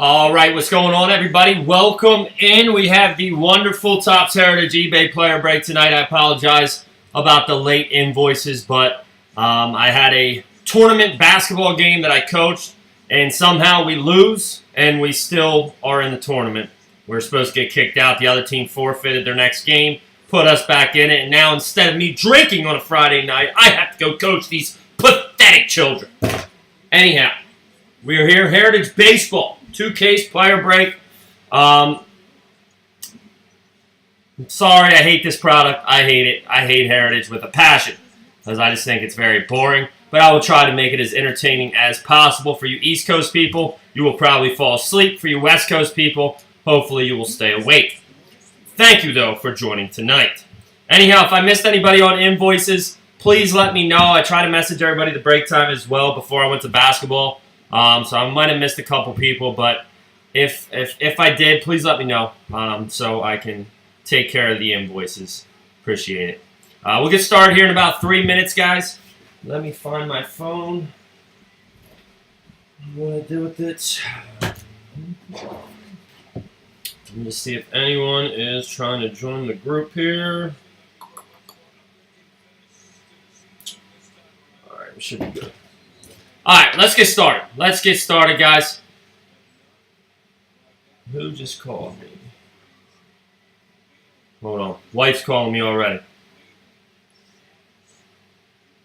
All right, what's going on, everybody? Welcome in. We have the wonderful Topps Heritage eBay player break tonight. I apologize about the late invoices, but I had a tournament basketball game that I coached, and somehow we lose, and we still are in the tournament. We're supposed to get kicked out. The other team forfeited their next game, put us back in it, and now instead of me drinking on a Friday night, I have to go coach these pathetic children. Anyhow, we are here, Heritage Baseball. 2-case player break. I'm sorry, I hate this product. I hate it. I hate Heritage with a passion because I just think it's very boring. But I will try to make it as entertaining as possible. For you East Coast people, you will probably fall asleep. For you West Coast people, hopefully you will stay awake. Thank you, though, for joining tonight. Anyhow, if I missed anybody on invoices, please let me know. I try to message everybody the break time as well before I went to basketball. So I might have missed a couple people, but if I did, please let me know so I can take care of the invoices. Appreciate it. We'll get started here in about 3 minutes, guys. Let me find my phone. What do I do with it? Let me just see if anyone is trying to join the group here. All right, we should be good. All right, let's get started. Let's get started, guys. Who just called me? Hold on. Wife's calling me already.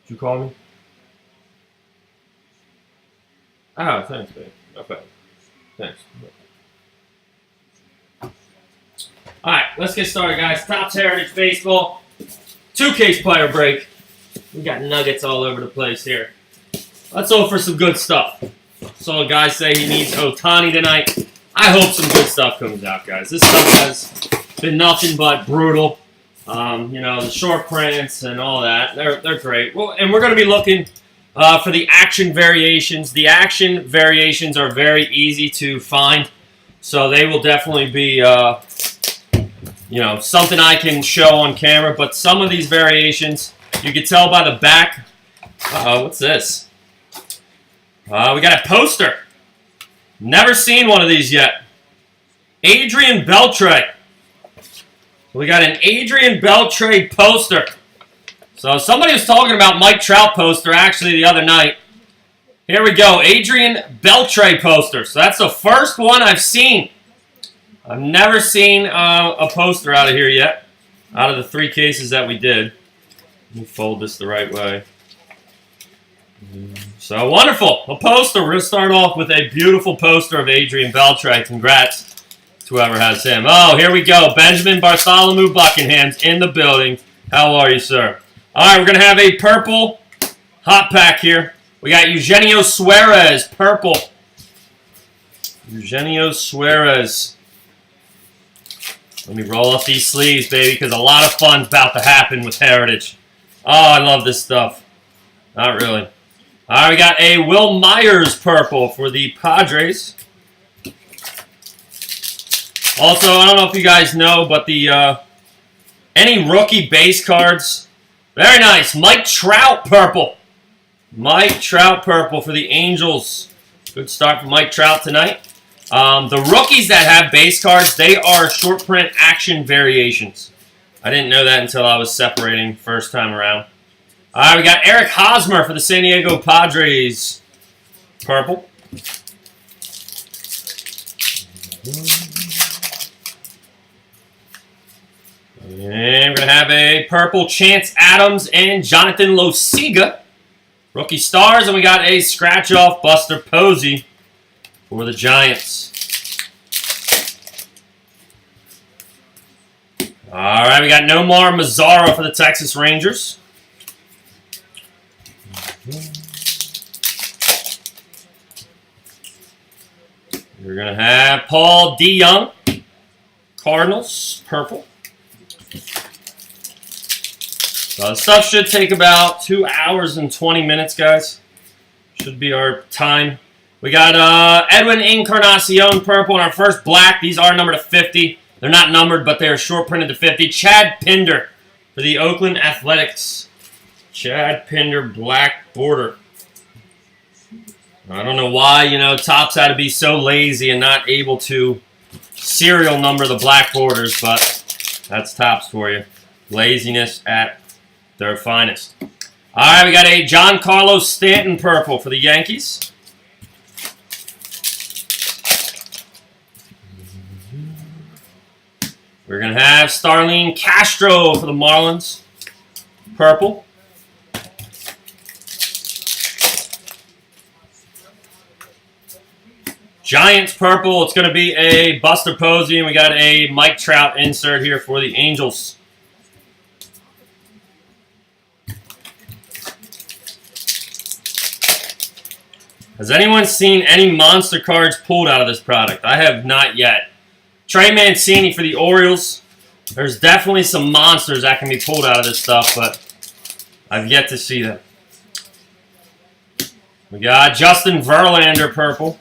Did you call me? Oh, thanks, babe. Okay. Thanks. All right, let's get started, guys. Topps Heritage Baseball. 2-case player break. We got nuggets all over the place here. Let's hope for some good stuff. Saw a guy say he needs Ohtani tonight. I hope some good stuff comes out, guys. This stuff has been nothing but brutal. The short prints and all that. They're great. Well, and we're going to be looking for the action variations. The action variations are very easy to find. So they will definitely be, something I can show on camera. But some of these variations, you can tell by the back. Uh-oh, what's this? We got a poster. Never seen one of these yet. Adrian Beltre. We got an Adrian Beltre poster. So somebody was talking about Mike Trout poster actually the other night. Here we go. Adrian Beltre poster. So that's the first one I've seen. I've never seen a poster out of here yet. Out of the 3 cases that we did. Let me fold this the right way. So wonderful, a poster. We're going to start off with a beautiful poster of Adrian Beltre. Congrats to whoever has him. Oh, here we go. Benjamin Bartholomew Buckingham's in the building. How are you, sir? All right, we're going to have a purple hot pack here. We got Eugenio Suarez, purple. Eugenio Suarez. Let me roll up these sleeves, baby, because a lot of fun's about to happen with Heritage. Oh, I love this stuff. Not really. All right, we got a Will Myers purple for the Padres. Also, I don't know if you guys know, but the any rookie base cards, very nice. Mike Trout purple. Mike Trout purple for the Angels. Good start for Mike Trout tonight. The rookies that have base cards, they are short print action variations. I didn't know that until I was separating first time around. All right, we got Eric Hosmer for the San Diego Padres. Purple. And we're going to have a purple Chance Adams and Jonathan Loaiza. Rookie stars. And we got a scratch-off Buster Posey for the Giants. All right, we got Nomar Mazara for the Texas Rangers. We're going to have Paul DeYoung, Cardinals, purple. So the stuff should take about 2 hours and 20 minutes, guys. Should be our time. We got Edwin Encarnacion, purple, and our first black. These are numbered to 50. They're not numbered, but they are short printed to 50. Chad Pinder for the Oakland Athletics. Chad Pinder, black border. I don't know why, you know, Topps had to be so lazy and not able to serial number the black borders, but that's Topps for you. Laziness at their finest. All right, we got a Giancarlo Stanton purple for the Yankees. We're going to have Starlene Castro for the Marlins. Purple. Giants purple. It's going to be a Buster Posey. And we got a Mike Trout insert here for the Angels. Has anyone seen any monster cards pulled out of this product? I have not yet. Trey Mancini for the Orioles. There's definitely some monsters that can be pulled out of this stuff, but I've yet to see them. We got Justin Verlander purple.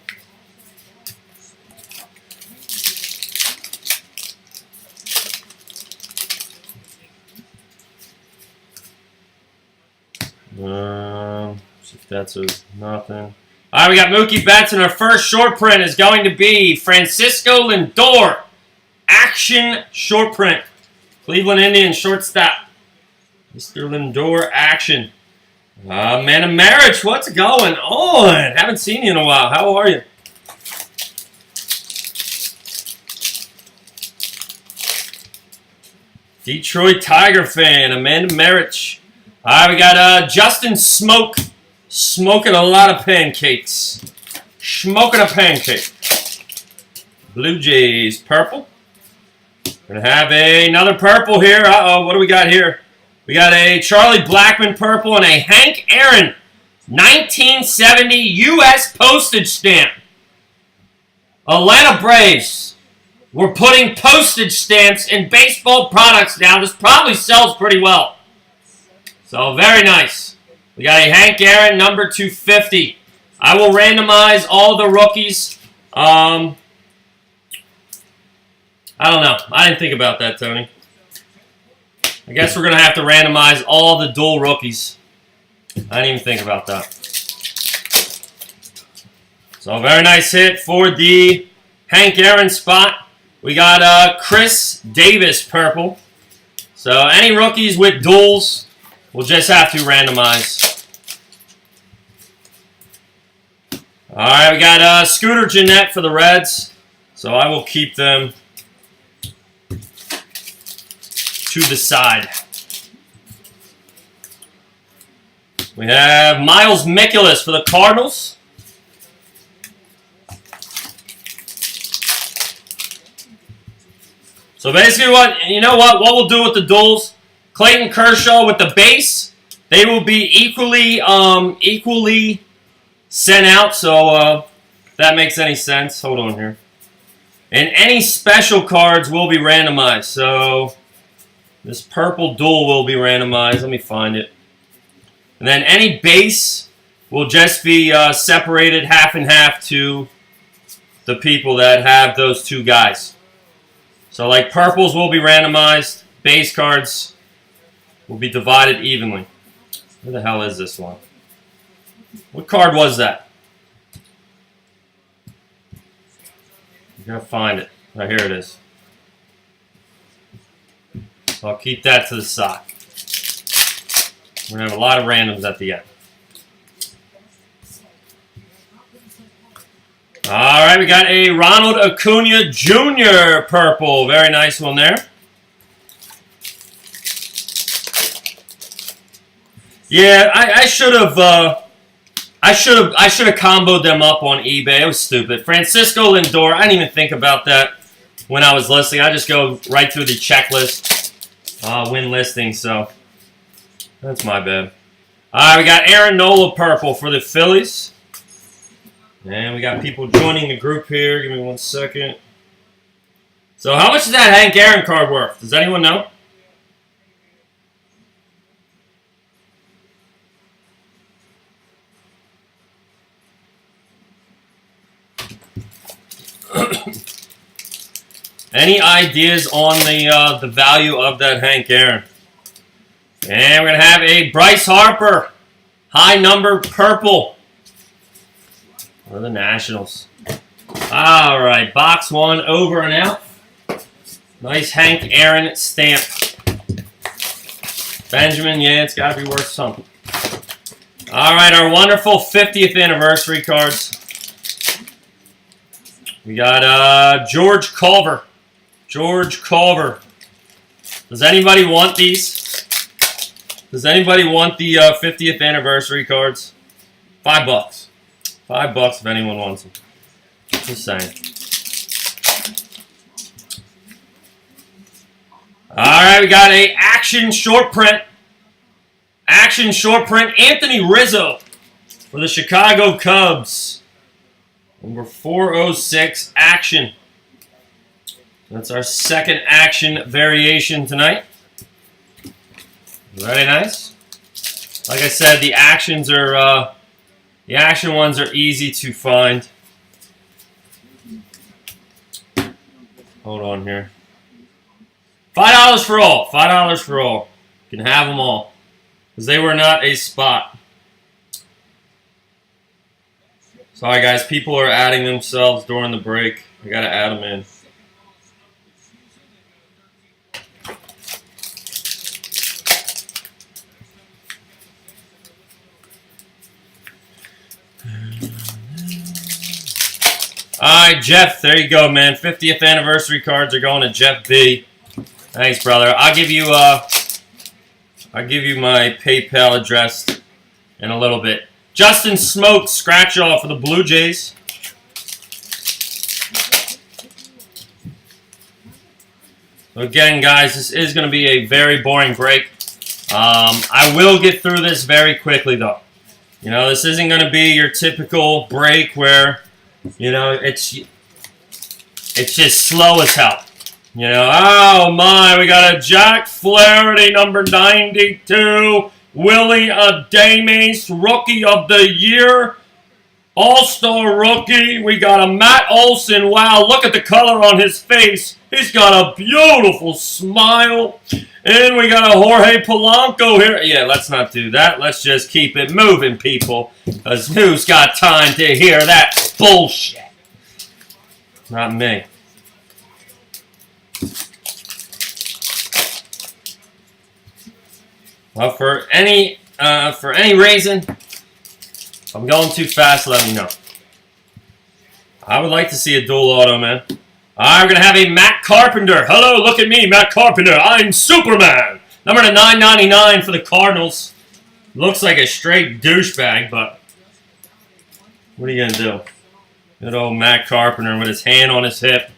See if that's a nothing. All right, we got Mookie Betts, and our first short print is going to be Francisco Lindor. Action short print. Cleveland Indians shortstop. Mr. Lindor action. Man of marriage, what's going on? Haven't seen you in a while. How are you? Detroit Tiger fan, Amanda Merritt. All right, we got Justin Smoke. Smoking a lot of pancakes. Smoking a pancake. Blue Jays purple. We're going to have another purple here. Uh-oh, what do we got here? We got a Charlie Blackmon purple and a Hank Aaron 1970 U.S. postage stamp. Atlanta Braves. We're putting postage stamps in baseball products now. This probably sells pretty well. So, very nice. We got a Hank Aaron, number 250. I will randomize all the rookies. I don't know. I didn't think about that, Tony. I guess we're going to have to randomize all the dual rookies. I didn't even think about that. So, a very nice hit for the Hank Aaron spot. We got Chris Davis purple. So, any rookies with duals, we'll just have to randomize. All right, we got Scooter Gennett for the Reds. So I will keep them to the side. We have Miles Mikolas for the Cardinals. So basically what we'll do with the duels, Clayton Kershaw with the base, they will be equally sent out, so if that makes any sense. Hold on here. And any special cards will be randomized. So this purple duel will be randomized. Let me find it. And then any base will just be separated half and half to the people that have those two guys. So like purples will be randomized. Base cards will be divided evenly. Where the hell is this one? What card was that? You gotta find it. Right, here it is. So I'll keep that to the side. We're gonna have a lot of randoms at the end. Alright, we got a Ronald Acuna Jr. purple. Very nice one there. Yeah, I should have comboed them up on eBay. It was stupid. Francisco Lindor, I didn't even think about that when I was listing. I just go right through the checklist when listing, so that's my bad. Alright, we got Aaron Nola purple for the Phillies. And we got people joining the group here. Give me 1 second. So how much is that Hank Aaron card worth? Does anyone know? Any ideas on the value of that Hank Aaron? And we're going to have a Bryce Harper, high number purple. For the Nationals. All right, box 1 over and out. Nice Hank Aaron stamp. Benjamin, yeah, it's got to be worth something. All right, our wonderful 50th anniversary cards. We got George Culver. George Culver. Does anybody want these? Does anybody want the 50th anniversary cards? $5. $5 if anyone wants them. Just saying. All right, we got a action short print. Action short print. Anthony Rizzo for the Chicago Cubs. Number 406 action. That's our second action variation tonight. Very nice. Like I said, the actions are the action ones are easy to find. Hold on here. $5 for all. $5 for all. You can have them all. Because they were not a spot. Sorry guys, people are adding themselves during the break. I gotta add them in. Alright, Jeff, there you go, man. 50th anniversary cards are going to Jeff B. Thanks, brother. I'll give you my PayPal address in a little bit. Justin Smoke, scratch off for the Blue Jays. So again, guys, this is going to be a very boring break. I will get through this very quickly, though. You know, this isn't going to be your typical break where, you know, it's just slow as hell. You know, oh my, we got a Jack Flaherty, number 92. Willie Adames, Rookie of the Year. All-Star Rookie. We got a Matt Olson. Wow, look at the color on his face. He's got a beautiful smile. And we got a Jorge Polanco here. Yeah, let's not do that. Let's just keep it moving, people. Because who's got time to hear that bullshit? Not me. Well, for any reason, if I'm going too fast, let me know. I would like to see a dual auto, man. All right, we're going to have a Matt Carpenter. Hello, look at me, Matt Carpenter. I'm Superman. Number to 999 for the Cardinals. Looks like a straight douchebag, but what are you going to do? Good old Matt Carpenter with his hand on his hip.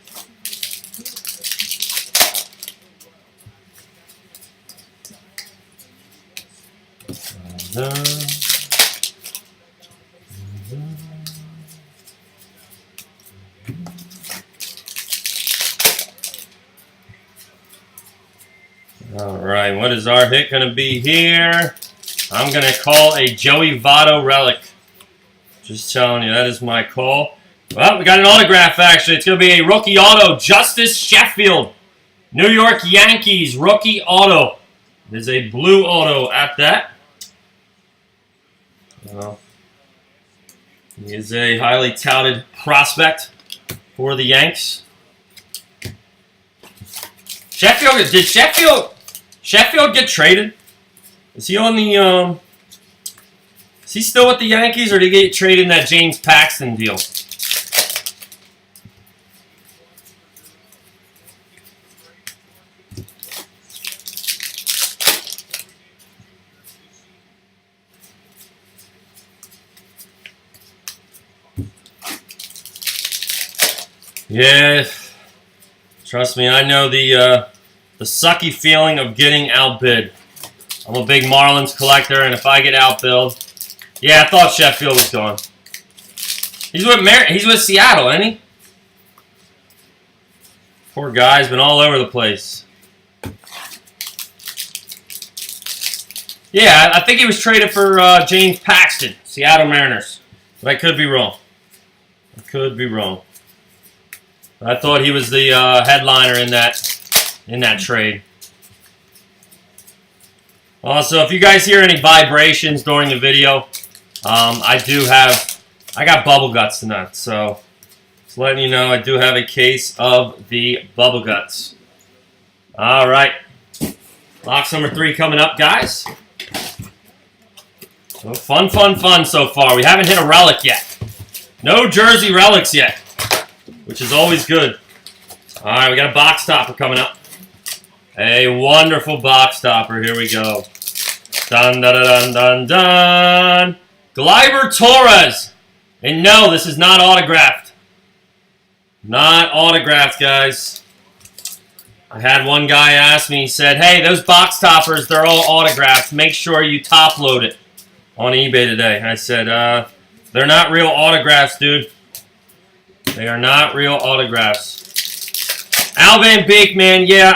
All right, what is our hit going to be here? I'm going to call a Joey Votto relic. Just telling you, that is my call. Well, we got an autograph, actually. It's going to be a rookie auto, Justice Sheffield. New York Yankees, rookie auto. There's a blue auto at that. Well, he is a highly touted prospect for the Yanks. Sheffield, did Sheffield get traded? Is he on the, is he still with the Yankees, or did he get traded in that James Paxton deal? Yeah, trust me, I know the sucky feeling of getting outbid. I'm a big Marlins collector, and if I get outbilled, yeah, I thought Sheffield was gone. He's with Seattle, isn't he? Poor guy's been all over the place. Yeah, I think he was traded for James Paxton, Seattle Mariners. But I could be wrong. I could be wrong. I thought he was the headliner in that trade. Also, if you guys hear any vibrations during the video, I I got Bubble Guts tonight, so just letting you know I do have a case of the Bubble Guts. All right. Box number 3 coming up, guys. So fun so far. We haven't hit a relic yet. No Jersey relics yet, which is always good. All right, we got a box topper coming up. A wonderful box topper. Here we go. Dun, dun, dun, dun, dun. Gleyber Torres. And no, this is not autographed. Not autographed, guys. I had one guy ask me, he said, hey, those box toppers, they're all autographed. Make sure you top load it on eBay today. I said, they're not real autographs, dude. They are not real autographs. Al Van Beek, man, yeah,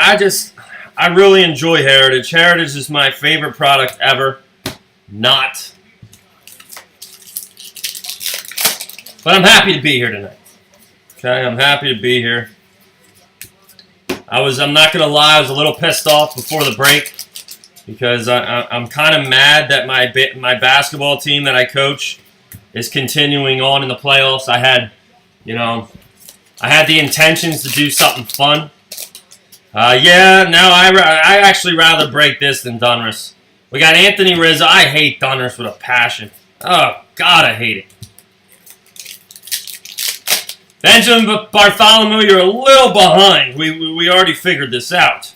I really enjoy Heritage. Heritage is my favorite product ever. Not. But I'm happy to be here tonight. Okay, I'm happy to be here. I'm not going to lie, I was a little pissed off before the break because I'm kind of mad that my basketball team that I coach is continuing on in the playoffs. I had the intentions to do something fun. Yeah, no, I actually rather break this than Donruss. We got Anthony Rizzo. I hate Donruss with a passion. Oh, God, I hate it. Benjamin Bartholomew, you're a little behind. We already figured this out.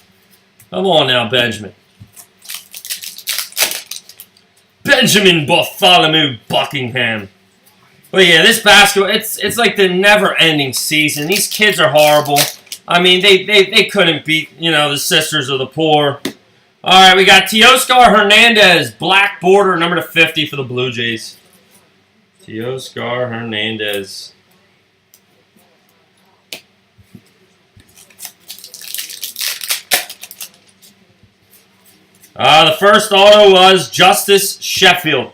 Come on now, Benjamin. Benjamin Bartholomew Buckingham. But yeah, this basketball, it's like the never-ending season. These kids are horrible. I mean, they couldn't beat, the Sisters of the Poor. All right, we got Teoscar Hernandez, black border, number 50 for the Blue Jays. Teoscar Hernandez. The first auto was Justice Sheffield.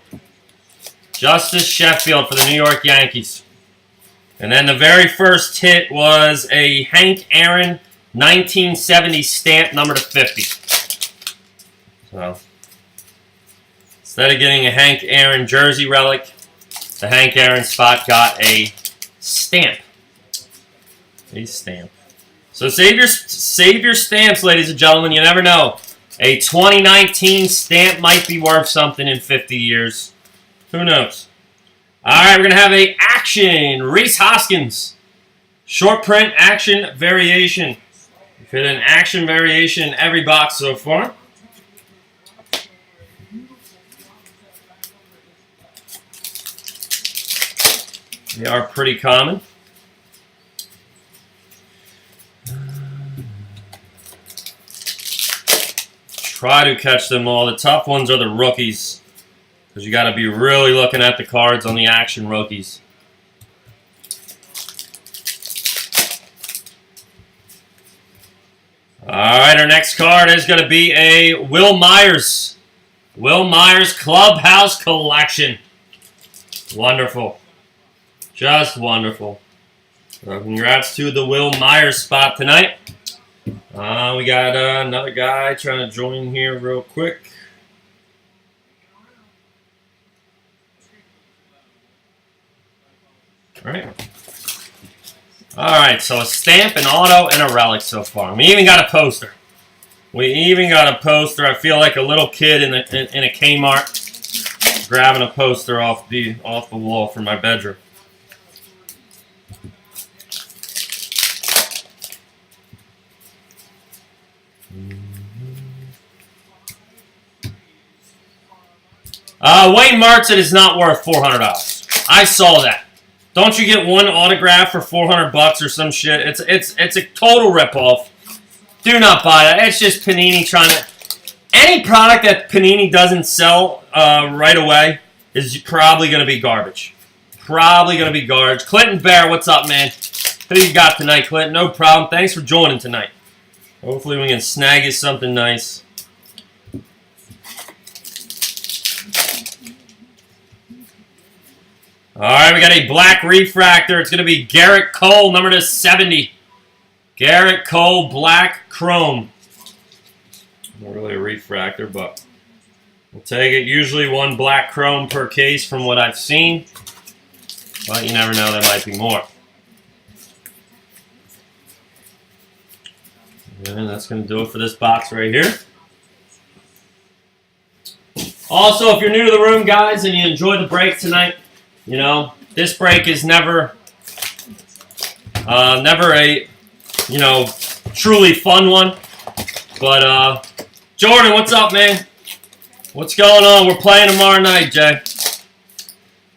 Justice Sheffield for the New York Yankees. And then the very first hit was a Hank Aaron 1970 stamp, number 50. So, instead of getting a Hank Aaron jersey relic, the Hank Aaron spot got a stamp. A stamp. So save your stamps, ladies and gentlemen. You never know. A 2019 stamp might be worth something in 50 years. Who knows? All right, we're going to have a action. Rhys Hoskins. Short print action variation. We've hit an action variation in every box so far. They are pretty common. Try to catch them all. The tough ones are the rookies, because you got to be really looking at the cards on the action rookies. All right, our next card is going to be a Wil Myers. Wil Myers Clubhouse Collection. Wonderful. Just wonderful. So congrats to the Wil Myers spot tonight. We got another guy trying to join here real quick. All right, so a stamp, an auto, and a relic so far. We even got a poster. I feel like a little kid in a Kmart grabbing a poster off the wall from my bedroom. Wayne Martin is not worth $400. I saw that. Don't you get one autograph for $400 or some shit? It's a total ripoff. Do not buy that. It's just Panini trying to. Any product that Panini doesn't sell right away is probably going to be garbage. Probably going to be garbage. Clinton Bear, what's up, man? Who you got tonight, Clinton? No problem. Thanks for joining tonight. Hopefully we can snag you something nice. All right, we got a black refractor. It's going to be Garrett Cole, number to 70. Garrett Cole, black chrome. Not really a refractor, but we'll take it. Usually one black chrome per case from what I've seen. But you never know, there might be more. And that's going to do it for this box right here. Also, if you're new to the room, guys, and you enjoyed the break tonight, you know, this break is never a, you know, truly fun one. But, Jordan, what's up, man? What's going on? We're playing tomorrow night, Jay.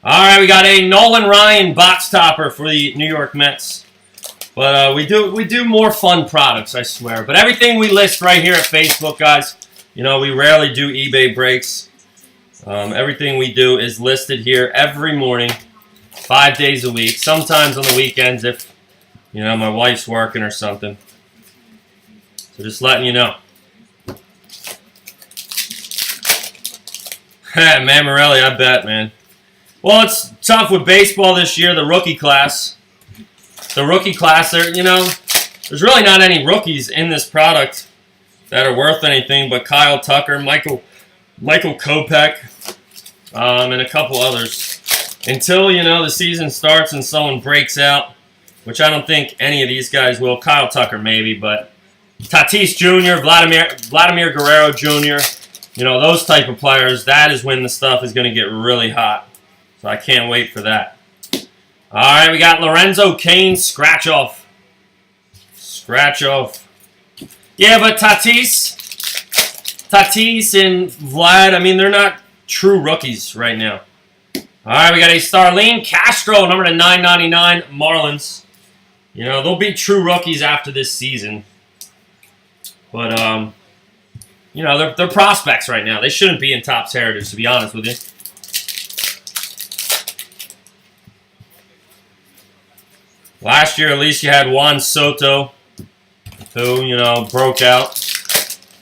All right, we got a Nolan Ryan box topper for the New York Mets. But we do more fun products, I swear. But everything we list right here at Facebook, guys, you know, we rarely do eBay breaks. Everything we do is listed here every morning, 5 days a week. Sometimes on the weekends if, you know, my wife's working or something. So just letting you know. Man, Morelli, I bet, man. Well, it's tough with baseball this year, the rookie class. The rookie class, you know, there's really not any rookies in this product that are worth anything but Kyle Tucker, Michael Kopech, and a couple others. Until, you know, the season starts and someone breaks out, which I don't think any of these guys will. Kyle Tucker maybe, but Tatis Jr., Vladimir Guerrero Jr., you know, those type of players, that is when the stuff is going to get really hot. So I can't wait for that. All right, we got Lorenzo Cain, scratch off. Scratch off. Yeah, but Tatis and Vlad, I mean, they're not true rookies right now. All right, we got a Starlene Castro, number to 999, Marlins. You know, they'll be true rookies after this season. But, you know, they're prospects right now. They shouldn't be in Topps Heritage, to be honest with you. Last year, at least you had Juan Soto, who, you know, broke out.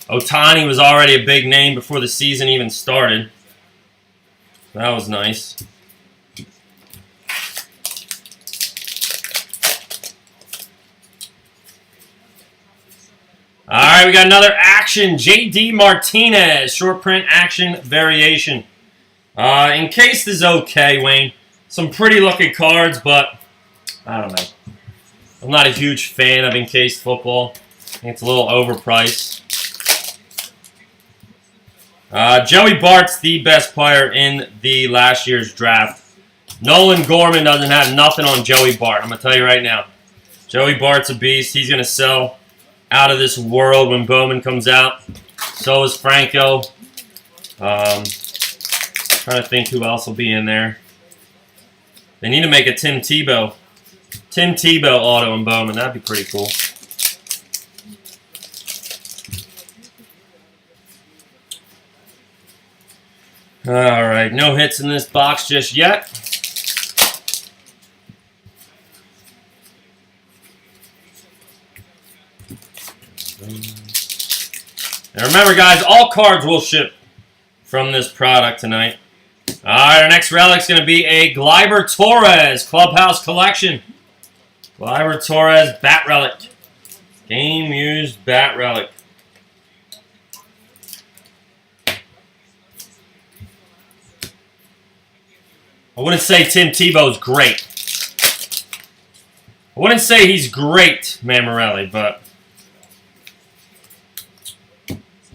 Ohtani was already a big name before the season even started. That was nice. All right, we got another action. J.D. Martinez, short print action variation. Encased is okay, Wayne. Some pretty looking cards, but I don't know. I'm not a huge fan of encased football. I think it's a little overpriced. Joey Bart's the best player in the last year's draft. Nolan Gorman doesn't have nothing on Joey Bart. I'm going to tell you right now. Joey Bart's a beast. He's going to sell out of this world when Bowman comes out. So is Franco. Trying to think who else will be in there. They need to make a Tim Tebow auto and Bowman. That'd be pretty cool. All right, no hits in this box just yet. And remember, guys, all cards will ship from this product tonight. All right, our next relic's going to be a Gleyber Torres Clubhouse Collection. Gleyber Torres Bat Relic. Game-used Bat Relic. I wouldn't say Tim Tebow's great. I wouldn't say he's great, Mamorelli, but...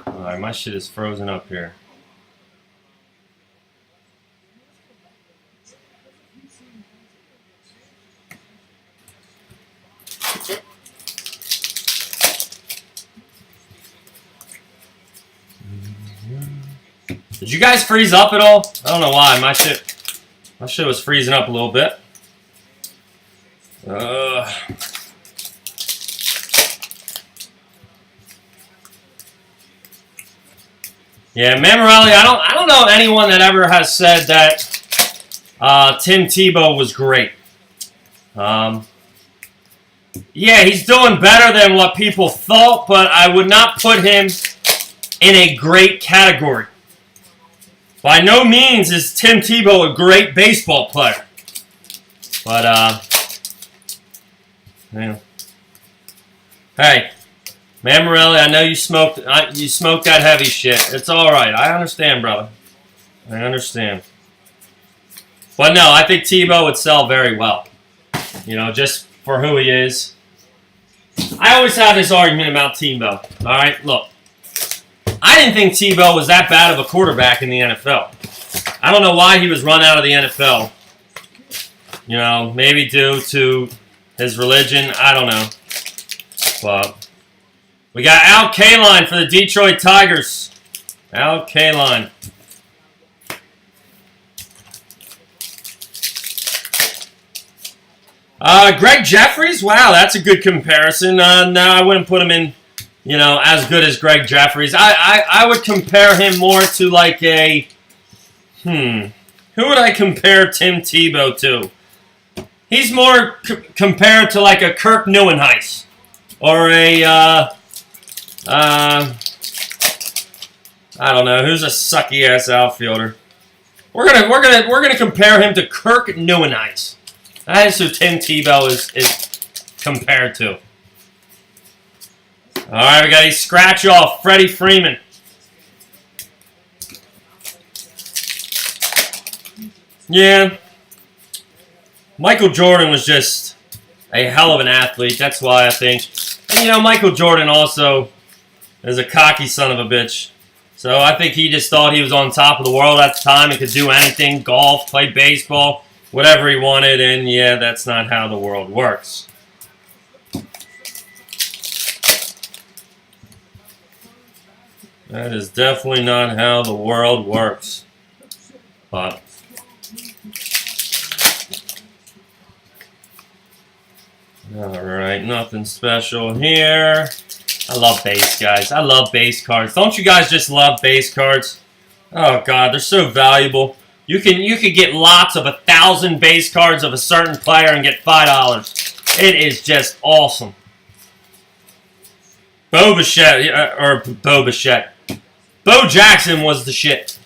Alright, my shit is frozen up here. Did you guys freeze up at all? I don't know why. My shit was freezing up a little bit. Yeah, Mamorelli, I don't know anyone that ever has said that Tim Tebow was great. Yeah, he's doing better than what people thought, but I would not put him in a great category. By no means is Tim Tebow a great baseball player. But, yeah. Hey, Mamorelli, I know you smoked that heavy shit. It's all right. I understand, brother. I understand. But no, I think Tebow would sell very well. You know, just for who he is. I always have this argument about Tebow. All right, look. I didn't think Tebow was that bad of a quarterback in the NFL. I don't know why he was run out of the NFL. You know, maybe due to his religion. I don't know. But we got Al Kaline for the Detroit Tigers. Al Kaline. Greg Jeffries? Wow, that's a good comparison. No, I wouldn't put him in, you know, as good as Greg Jeffries. I would compare him more to like a, who would I compare Tim Tebow to? He's more compared to like a Kirk Neuenhuis or a, I don't know, who's a sucky ass outfielder. We're gonna compare him to Kirk Neuenhuis. That is who Tim Tebow is compared to. All right, we got a scratch off, Freddie Freeman. Yeah, Michael Jordan was just a hell of an athlete. That's why I think. And you know, Michael Jordan also is a cocky son of a bitch. So I think he just thought he was on top of the world at the time and could do anything, golf, play baseball, whatever he wanted, and yeah, that's not how the world works. That is definitely not how the world works. But alright, nothing special here. I love base, guys. I love base cards. Don't you guys just love base cards? Oh god, they're so valuable. You could get lots of 1,000 base cards of a certain player and get $5. It is just awesome. Bo Jackson was the shit.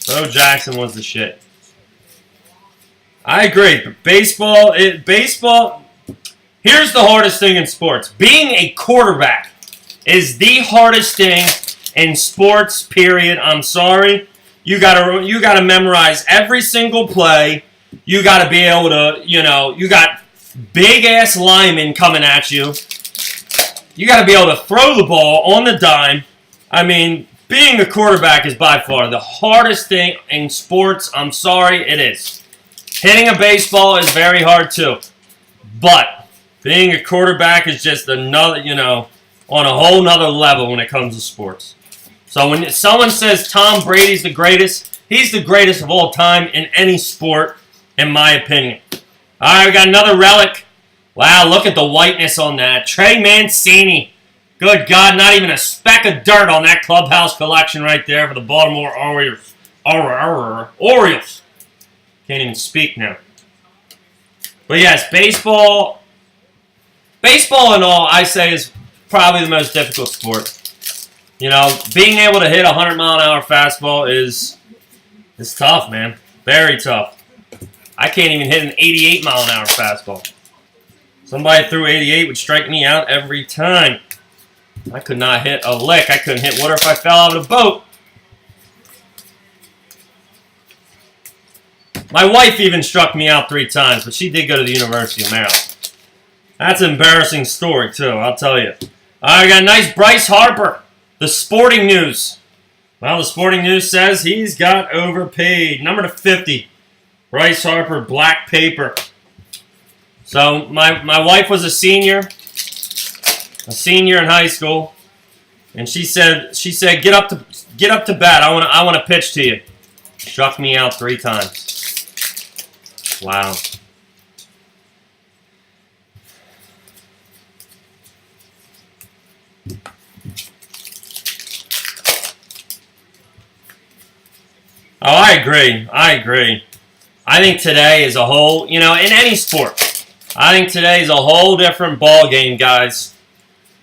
Bo Jackson was the shit. I agree. But baseball. Here's the hardest thing in sports. Being a quarterback is the hardest thing in sports. Period. I'm sorry. You gotta memorize every single play. You gotta be able to, you know, you got big ass linemen coming at you. You gotta be able to throw the ball on the dime. I mean, being a quarterback is by far the hardest thing in sports. I'm sorry, it is. Hitting a baseball is very hard too. But being a quarterback is just another, you know, on a whole nother level when it comes to sports. So when someone says Tom Brady's the greatest, he's the greatest of all time in any sport, in my opinion. All right, we got another relic. Wow, look at the whiteness on that. Trey Mancini. Good God, not even a speck of dirt on that clubhouse collection right there for the Baltimore Orioles. Orioles. Can't even speak now. But yes, baseball. Baseball and all, I say, is probably the most difficult sport. You know, being able to hit a 100-mile-an-hour fastball is tough, man. Very tough. I can't even hit an 88-mile-an-hour fastball. Somebody threw 88 would strike me out every time. I could not hit a lick. I couldn't hit water if I fell out of a boat. My wife even struck me out 3 times, but she did go to the University of Maryland. That's an embarrassing story, too, I'll tell you. All right, I got a nice Bryce Harper. The Sporting News. Well, the Sporting News says he's got overpaid. Number to 50. Bryce Harper, black paper. So my wife was a senior in high school, and she said get up to bat. I want to pitch to you. Struck me out 3 times. Wow. Oh, I agree. I think today is a whole, you know, in any sport, I think today is a whole different ball game, guys.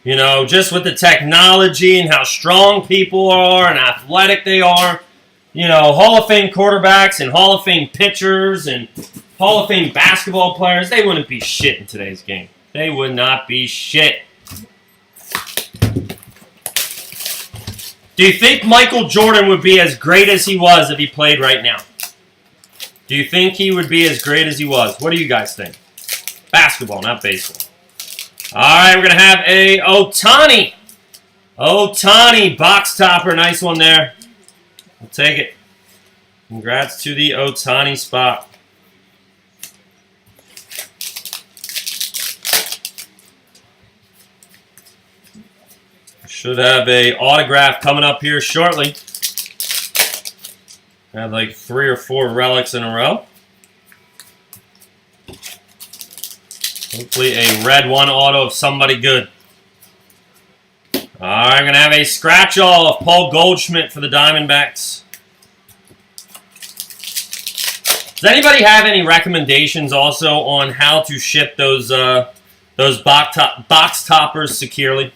You know, just with the technology and how strong people are and athletic they are. You know, Hall of Fame quarterbacks and Hall of Fame pitchers and Hall of Fame basketball players, they wouldn't be shit in today's game. They would not be shit. Do you think Michael Jordan would be as great as he was if he played right now? Do you think he would be as great as he was? What do you guys think? Basketball, not baseball. All right, we're going to have a Ohtani. Ohtani, box topper. Nice one there. We'll take it. Congrats to the Ohtani spot. Should have a autograph coming up here shortly. I have like 3 or 4 relics in a row. Hopefully a red 1 auto of somebody good. Alright, I'm going to have a scratch-all of Paul Goldschmidt for the Diamondbacks. Does anybody have any recommendations also on how to ship those box toppers securely?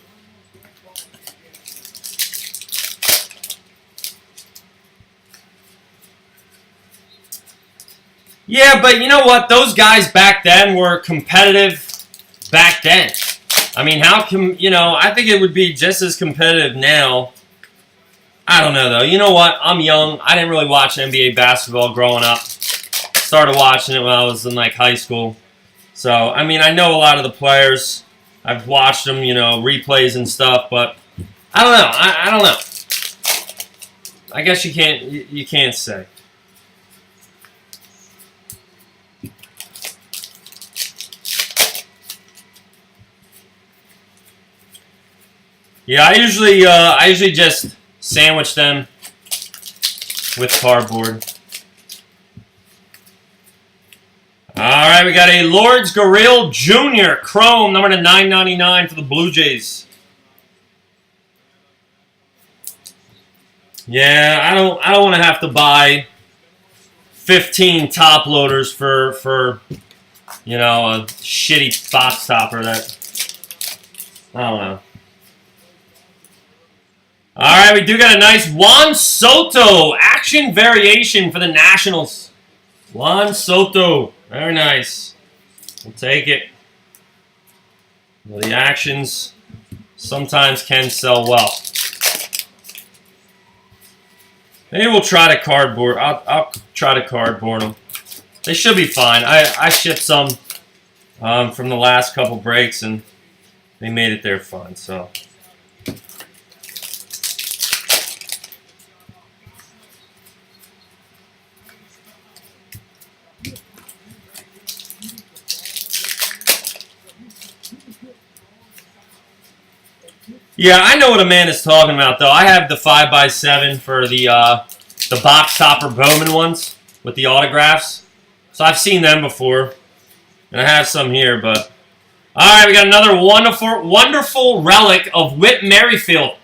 Yeah, but you know what? Those guys back then were competitive back then. I mean, how come, you know, I think it would be just as competitive now. I don't know, though. You know what? I'm young. I didn't really watch NBA basketball growing up. Started watching it when I was in, like, high school. So, I mean, I know a lot of the players. I've watched them, you know, replays and stuff, but I don't know. I don't know. I guess you can't say. Yeah, I usually just sandwich them with cardboard. All right, we got a Lourdes Gurriel Jr. Chrome, number to 999 for the Blue Jays. Yeah, I don't want to have to buy 15 top loaders for you know, a shitty box topper that I don't know. All right, we do got a nice Juan Soto action variation for the Nationals. Juan Soto, very nice. We'll take it. Well, the actions sometimes can sell well. Maybe we'll try to cardboard. I'll try to cardboard them. They should be fine. I shipped some from the last couple breaks, and they made it there fine. So. Yeah, I know what Amanda's talking about, though. I have the 5x7 for the box topper Bowman ones with the autographs. So I've seen them before. And I have some here, but... Alright, we got another wonderful relic of Whit Merrifield.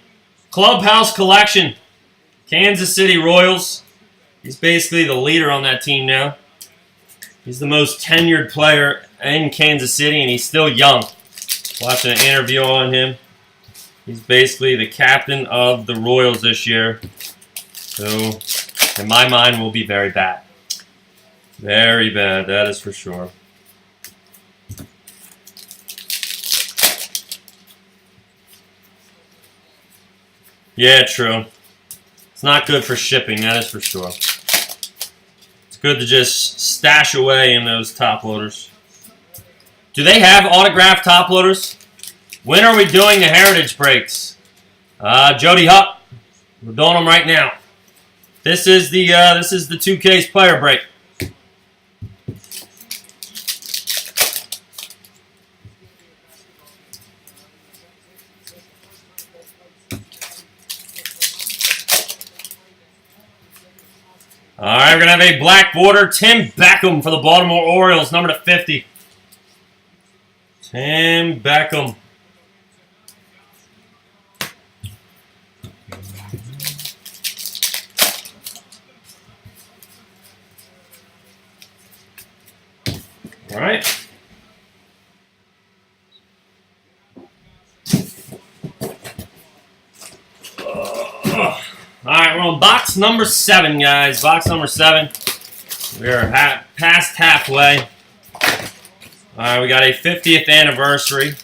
Clubhouse Collection. Kansas City Royals. He's basically the leader on that team now. He's the most tenured player in Kansas City, and he's still young. Watching an interview on him. He's basically the captain of the Royals this year. So, in my mind, will be very bad. Very bad, that is for sure. Yeah, true. It's not good for shipping, that is for sure. It's good to just stash away in those top loaders. Do they have autographed top loaders? When are we doing the Heritage breaks? Jody Hutt. We're doing them right now. This is the 2K's player break. All right, we're gonna have a black border. Tim Beckham for the Baltimore Orioles, number to 50. Tim Beckham. All right. All right, we're on box number 7, guys. Box number 7. We are past halfway. All right, we got a 50th anniversary.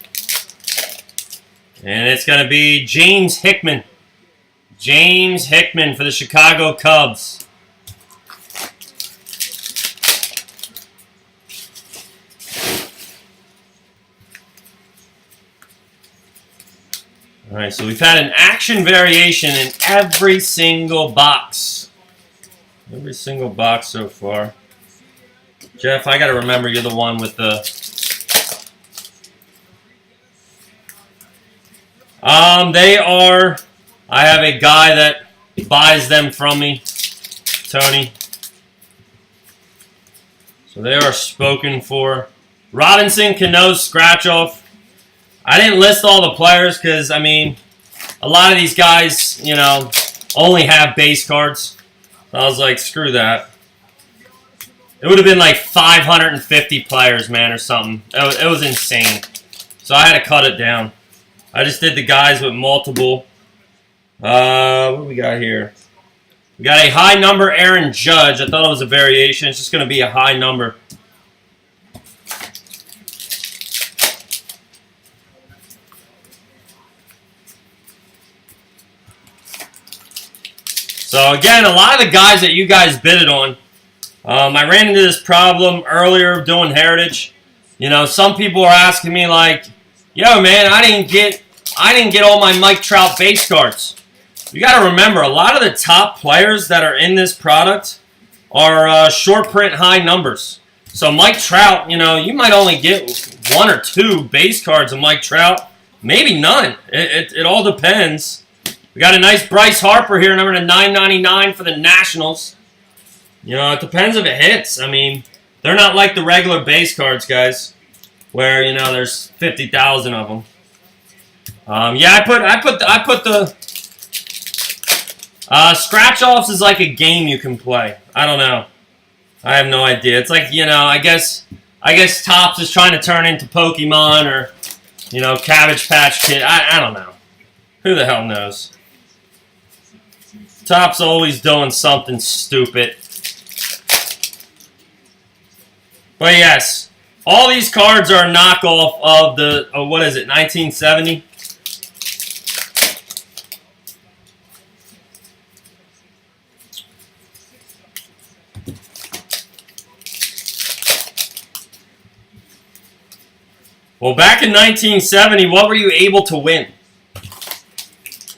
And it's going to be James Hickman. James Hickman for the Chicago Cubs. All right, so we've had an action variation in every single box. Every single box so far. Jeff, I got to remember you're the one with the... They are... I have a guy that buys them from me, Tony. So they are spoken for. Robinson, Cano, scratch off. I didn't list all the players because, I mean, a lot of these guys, you know, only have base cards. So I was like, screw that. It would have been like 550 players, man, or something. It was insane. So I had to cut it down. I just did the guys with multiple. What do we got here? We got a high number Aaron Judge. I thought it was a variation. It's just going to be a high number. So again, a lot of the guys that you guys bidded on, I ran into this problem earlier doing Heritage. You know, some people are asking me like, "Yo, man, I didn't get all my Mike Trout base cards." You got to remember, a lot of the top players that are in this product are short print high numbers. So Mike Trout, you know, you might only get 1 or 2 base cards of Mike Trout, maybe none. It all depends. We got a nice Bryce Harper here, number to 999 for the Nationals. You know, it depends if it hits. I mean, they're not like the regular base cards, guys, where, you know, there's 50,000 of them. Yeah, I put the scratch offs is like a game you can play. I don't know. I have no idea. It's like, you know, I guess Topps is trying to turn into Pokemon or, you know, Cabbage Patch Kid. I don't know. Who the hell knows? Topps always doing something stupid. But yes, all these cards are a knockoff of the, what is it, 1970? Well, back in 1970, what were you able to win?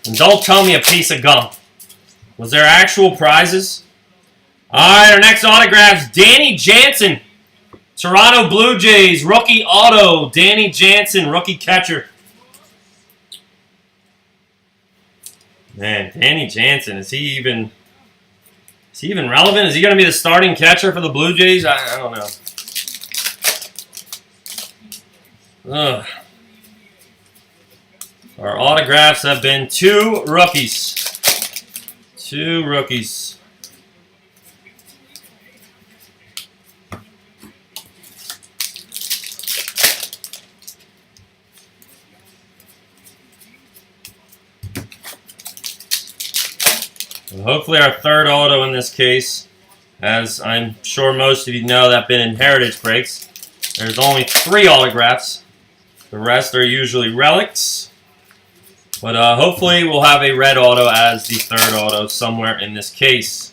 And don't tell me a piece of gum. Was there actual prizes? All right, our next autograph's Danny Jansen. Toronto Blue Jays, rookie auto. Danny Jansen, rookie catcher. Man, Danny Jansen, is he even relevant? Is he going to be the starting catcher for the Blue Jays? I don't know. Ugh. Our autographs have been 2 rookies. 2 rookies. Well, hopefully our third auto in this case, as I'm sure most of you know that have been in Heritage breaks. There's only 3 autographs. The rest are usually relics. But hopefully we'll have a red auto as the third auto somewhere in this case.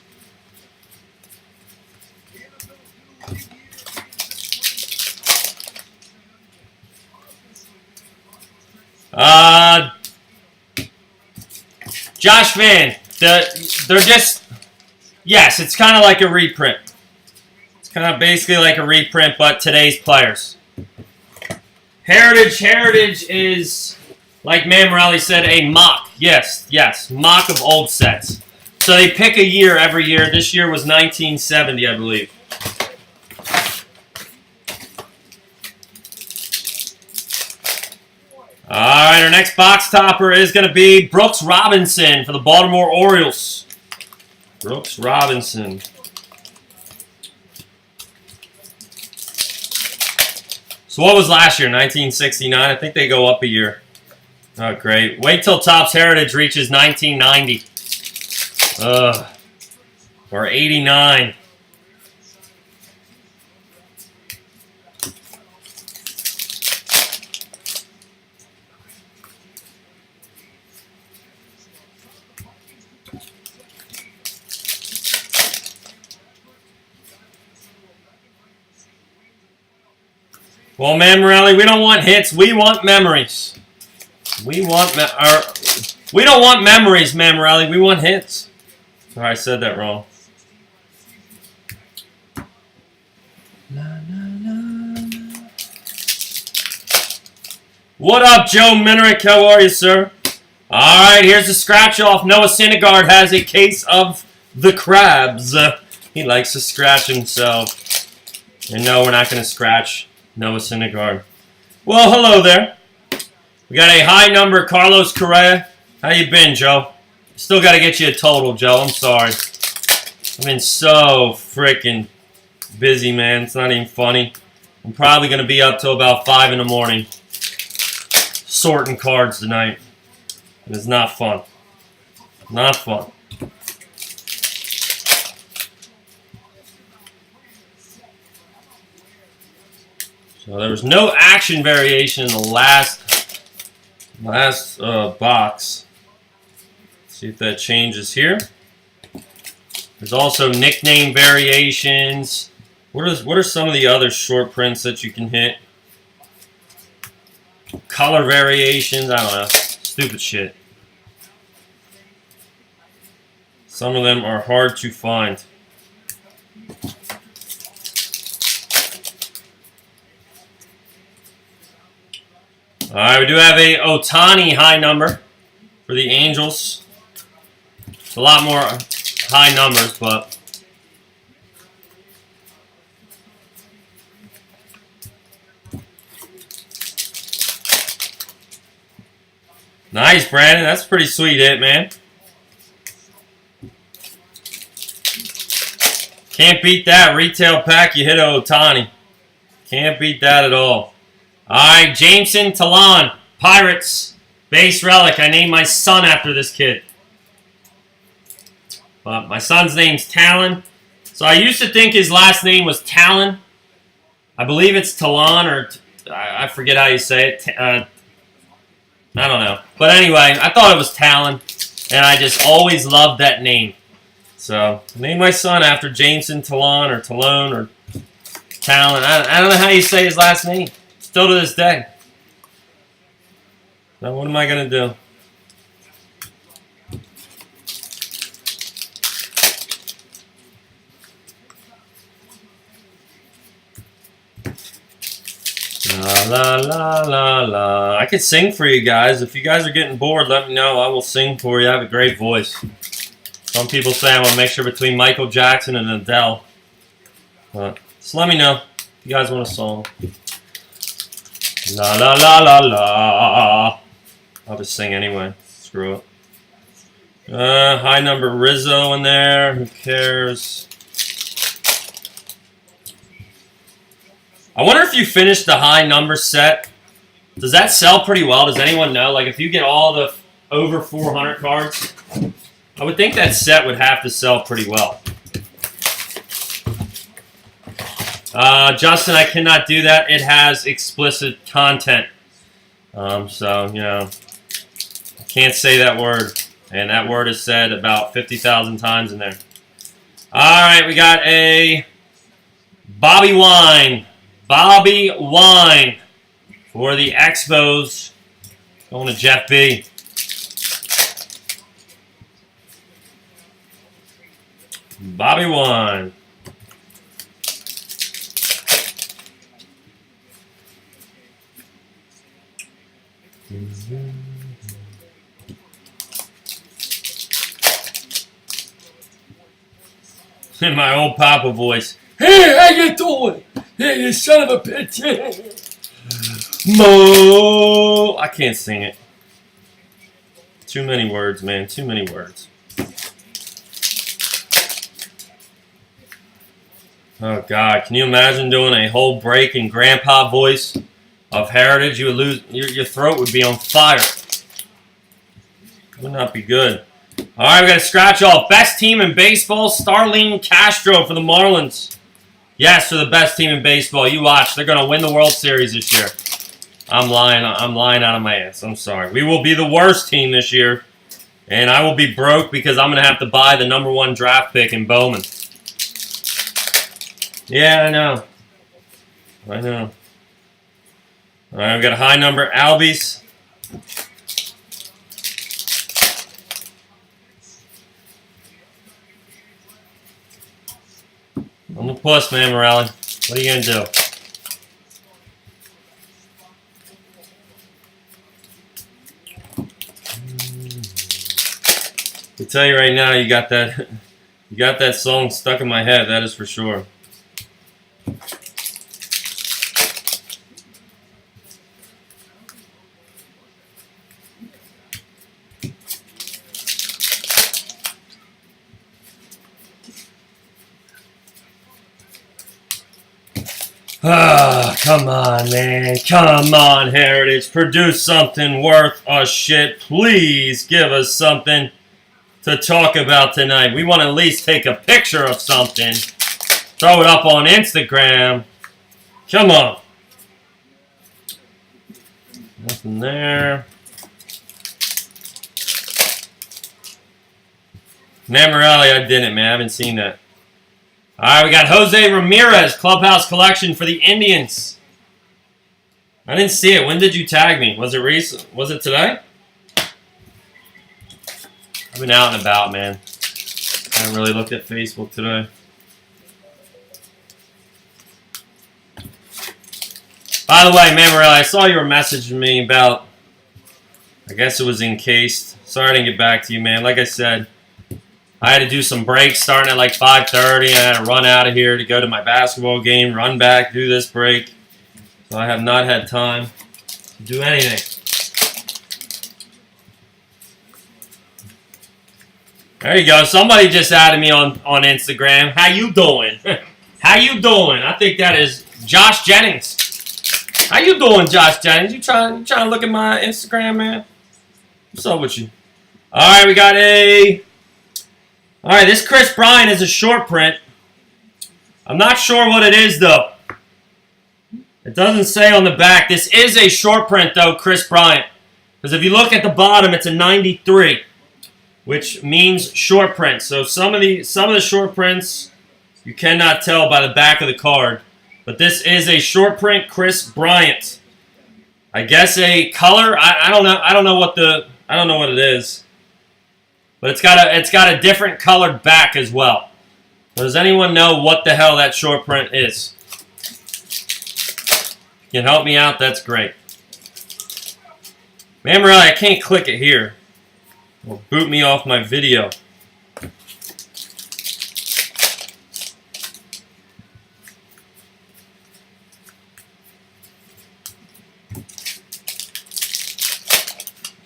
Josh Van. They're just... Yes, it's kind of like a reprint. It's kind of basically like a reprint, but today's players. Heritage is, like Man Morelli said, a mock. Yes, mock of old sets. So they pick a year every year. This year was 1970, I believe. All right, our next box topper is going to be Brooks Robinson for the Baltimore Orioles. Brooks Robinson. So what was last year? 1969? I think they go up a year. Oh, great. Wait till Topps Heritage reaches 1990. Or 89. Well, Man Morelli, we don't want hits. We want memories. We want We don't want memories, Mamorelli. We want hits. Sorry, I said that wrong. What up, Joe Minerick? How are you, sir? All right, here's the scratch-off. Noah Syndergaard has a case of the crabs. He likes to scratch himself. And no, we're not going to scratch Noah Syndergaard. Well, hello there. We got a high number, Carlos Correa. How you been, Joe? Still got to get you a total, Joe. I'm sorry. I've been so freaking busy, man. It's not even funny. I'm probably going to be up till about 5 in the morning sorting cards tonight. It is not fun. Not fun. So there was no action variation in the last box. See if that changes here. There's also nickname variations. What are some of the other short prints that you can hit? Color variations. I don't know. Stupid shit. Some of them are hard to find. Alright, we do have a Ohtani high number for the Angels. It's a lot more high numbers, but nice, Brandon. That's a pretty sweet hit, man. Can't beat that. Retail pack, you hit a Ohtani. Can't beat that at all. Alright, Jameson Talon, Pirates, base relic. I named my son after this kid. But my son's name's Talon. So I used to think his last name was Talon. I believe it's Talon, or I forget how you say it. I don't know. But anyway, I thought it was Talon, and I just always loved that name. So I named my son after Jameson Talon, or Talon, or Talon. I don't know how you say his last name. Still to this day. Now what am I going to do? La la la la la. I could sing for you guys. If you guys are getting bored, let me know. I will sing for you. I have a great voice. Some people say I'm a mixture between Michael Jackson and Adele. Just let me know if you guys want a song. La la la la la. I'll just sing anyway. Screw it. High number Rizzo in there. Who cares? I wonder if you finish the high number set. Does that sell pretty well? Does anyone know? Like if you get all the over 400 cards, I would think that set would have to sell pretty well. Justin, I cannot do that. It has explicit content. So, you know, I can't say that word. And that word is said about 50,000 times in there. Alright, we got a Bobby Wine. Bobby Wine for the Expos. Going to Jeff B. Bobby Wine. In my old Papa voice. Hey, how you doing? Hey, you son of a bitch. Mo. I can't sing it. Too many words, man. Too many words. Oh, God. Can you imagine doing a whole break in Grandpa voice of Heritage? You would lose. Your throat would be on fire. Would not be good. All right, we got to scratch off. Best team in baseball, Starlene Castro for the Marlins. Yes, they're the best team in baseball. You watch. They're going to win the World Series this year. I'm lying out of my ass. I'm sorry. We will be the worst team this year. And I will be broke because I'm going to have to buy the #1 draft pick in Bowman. Yeah, I know. I know. All right, we got a high number, Albies. I'm a puss, man, Morelli. What are you going to do? I tell you right now, you got that song stuck in my head. That is for sure. Ah, come on, man. Come on, Heritage. Produce something worth a shit. Please give us something to talk about tonight. We want to at least take a picture of something. Throw it up on Instagram. Come on. Nothing there. Morelli, I didn't, man. I haven't seen that. Alright, we got Jose Ramirez, Clubhouse Collection for the Indians. I didn't see it. When did you tag me? Was it recent? Was it today? I've been out and about, man. I haven't really looked at Facebook today. By the way, man, Morelli, I saw you were messaging me about, I guess it was encased. Sorry I didn't get back to you, man. Like I said, I had to do some breaks starting at like 5:30. I had to run out of here to go to my basketball game, run back, do this break. So I have not had time to do anything. There you go. Somebody just added me on Instagram. How you doing? How you doing? I think that is Josh Jennings. How you doing, Josh Jennings? You trying to look at my Instagram, man? What's up with you? All right, we got all right, this Chris Bryant is a short print. I'm not sure what it is, though. It doesn't say on the back. This is a short print, though, Chris Bryant. Because if you look at the bottom, it's a 93, which means short print. So some of the short prints you cannot tell by the back of the card. But this is a short print Chris Bryant. I guess a color. I don't know. I don't know what it is. But it's got a different colored back as well. Does anyone know what the hell that short print is? If you can help me out, that's great. Man, Morelli, I can't click it here. It'll boot me off my video.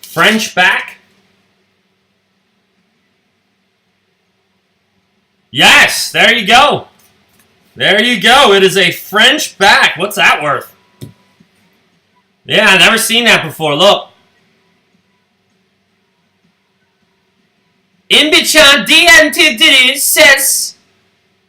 French back? Yes, there you go. There you go. It is a French back. What's that worth? Yeah, I've never seen that before. Look. İmbichan DNT'dir ses.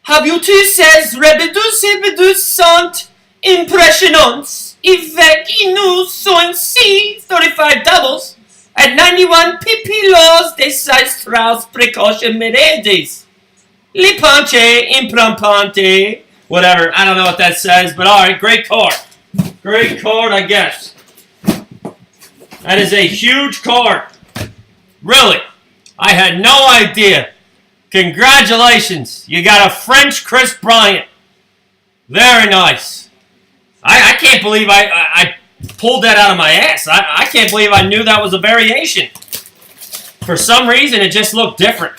Habutu ses rebedus sont impressionants. Avec nous sont 35 doubles at 91 pipilos de 6 Strauss precaution meredes. Lipanche, imprampante, whatever. I don't know what that says, but alright, great card. Great card, I guess. That is a huge card. Really. I had no idea. Congratulations. You got a French Chris Bryant. Very nice. I can't believe I pulled that out of my ass. I can't believe I knew that was a variation. For some reason, it just looked different.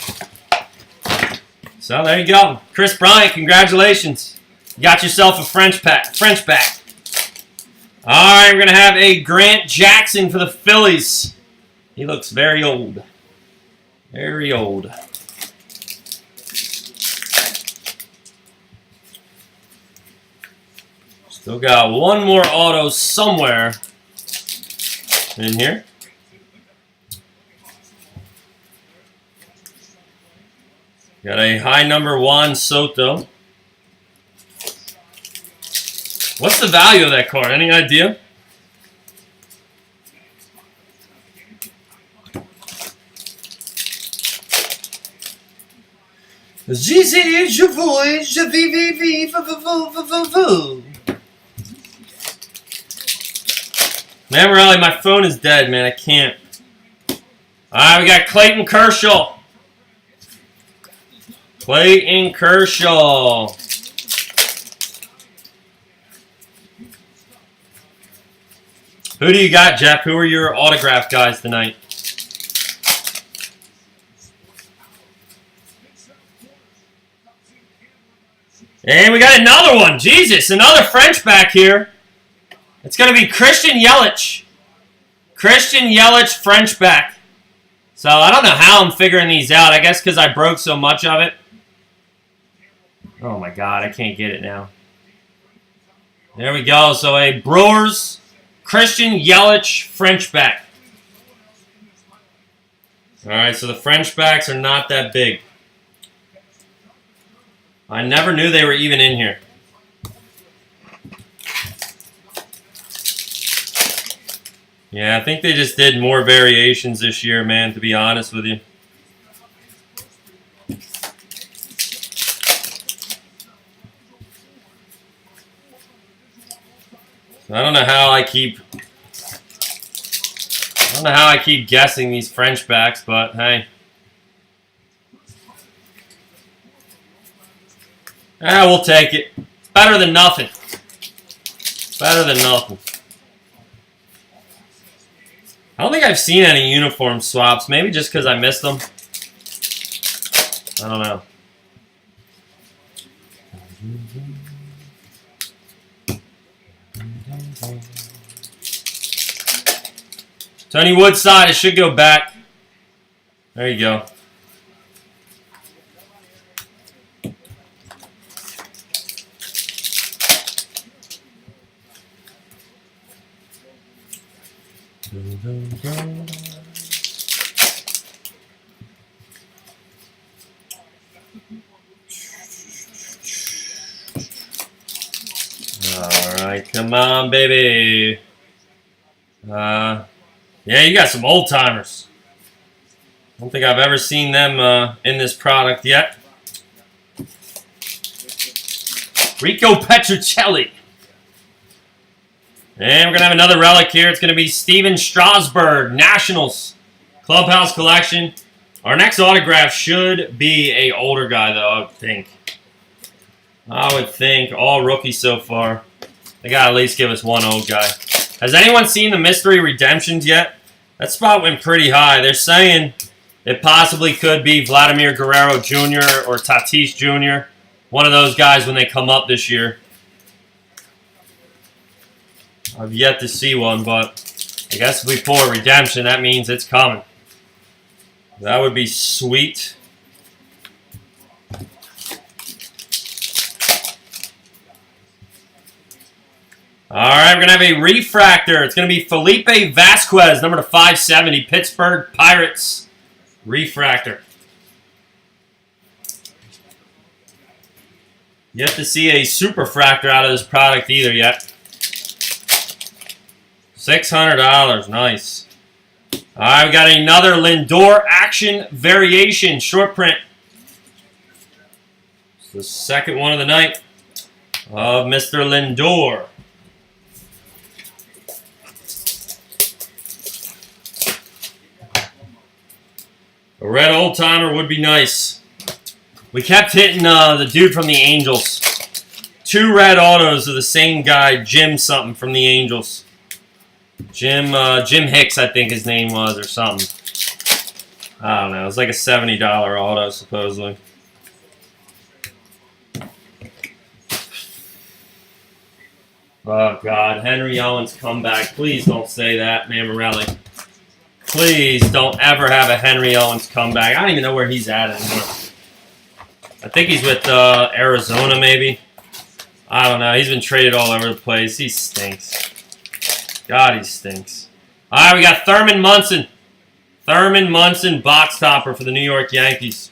So there you go. Chris Bryant, congratulations. You got yourself a French back. Alright, we're going to have a Grant Jackson for the Phillies. He looks very old. Very old. Still got one more auto somewhere in here. Got a high number Juan Soto. What's the value of that card? Any idea? Man, Morelli, my phone is dead, man. I can't. Alright, we got Clayton Kershaw. Clayton Kershaw. Who do you got, Jeff? Who are your autograph guys tonight? And we got another one. Jesus, another French back here. It's going to be Christian Yelich. Christian Yelich, French back. So I don't know how I'm figuring these out. I guess because I broke so much of it. Oh my God, I can't get it now. There we go. So a Brewers Christian Yelich French back. All right, so the French backs are not that big. I never knew they were even in here. Yeah, I think they just did more variations this year, man, to be honest with you. I don't know how I keep guessing these French backs, but hey. We'll take it. It's better than nothing. Better than nothing. I don't think I've seen any uniform swaps. Maybe just because I missed them. I don't know. Tony Woodside, it should go back. There you go. Alright, come on, baby. Yeah, you got some old timers. I don't think I've ever seen them in this product yet. Rico Petrocelli. And we're going to have another relic here. It's going to be Steven Strasburg, Nationals Clubhouse Collection. Our next autograph should be a older guy, though, I would think. I would think. All rookies so far. They got to at least give us one old guy. Has anyone seen the Mystery Redemptions yet? That spot went pretty high. They're saying it possibly could be Vladimir Guerrero Jr. or Tatis Jr. One of those guys when they come up this year. I've yet to see one, but I guess if we pull a redemption, that means it's coming. That would be sweet. All right, we're going to have a refractor. It's going to be Felipe Vasquez, number to 570, Pittsburgh Pirates. Refractor. Yet to see a superfractor out of this product either yet. $600, nice. All right, we got another Lindor Action Variation short print. It's the second one of the night of Mr. Lindor. A red old timer would be nice. We kept hitting the dude from the Angels. 2 red autos of the same guy, Jim something from the Angels. Jim Hicks, I think his name was, or something. I don't know. It was like a $70 auto, supposedly. Oh, God. Henry Owens comeback. Please don't say that, Mammarelli. Please don't ever have a Henry Owens comeback. I don't even know where he's at anymore. I think he's with Arizona, maybe. I don't know. He's been traded all over the place. He stinks. God, he stinks. All right, we got Thurman Munson. Thurman Munson, box topper for the New York Yankees.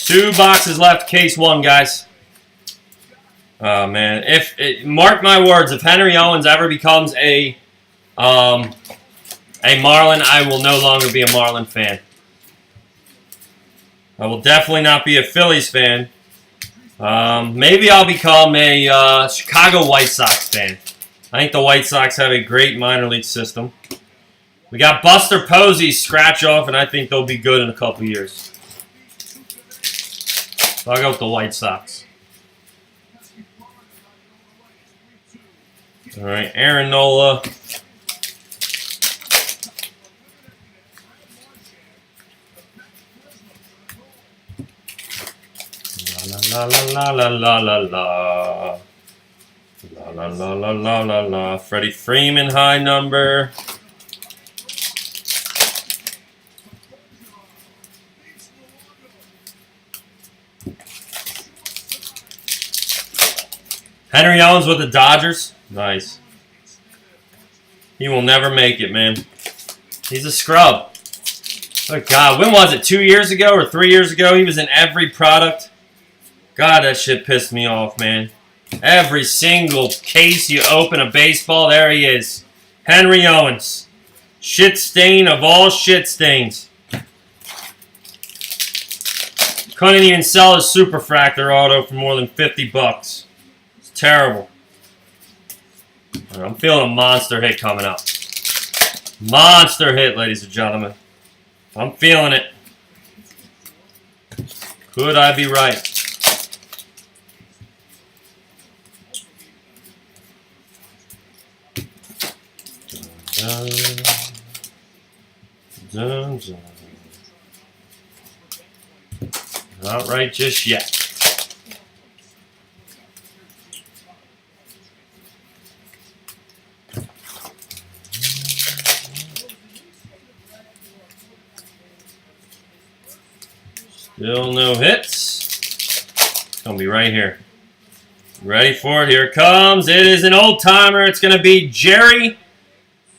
Two boxes left, case 1, guys. Oh, man. Mark my words, if Henry Owens ever becomes a Marlin, I will no longer be a Marlin fan. I will definitely not be a Phillies fan. Maybe I'll become a Chicago White Sox fan. I think the White Sox have a great minor league system. We got Buster Posey scratch off, and I think they'll be good in a couple years. So I'll go with the White Sox. All right, Aaron Nola. La la la la la la la. La la la la la la. Freddie Freeman high number. Henry Owens with the Dodgers. Nice. He will never make it, man. He's a scrub. Oh, God. When was it? 2 years ago or 3 years ago? He was in every product. God, that shit pissed me off, man. Every single case you open a baseball, there he is. Henry Owens. Shit stain of all shit stains. Couldn't even sell his Superfractor auto for more than $50. It's terrible. Right, I'm feeling a monster hit coming up. Monster hit, ladies and gentlemen. I'm feeling it. Could I be right? Dun, dun, dun. Not right just yet. Still no hits. It's going to be right here. Ready for it? Here it comes. It is an old timer. It's going to be Jerry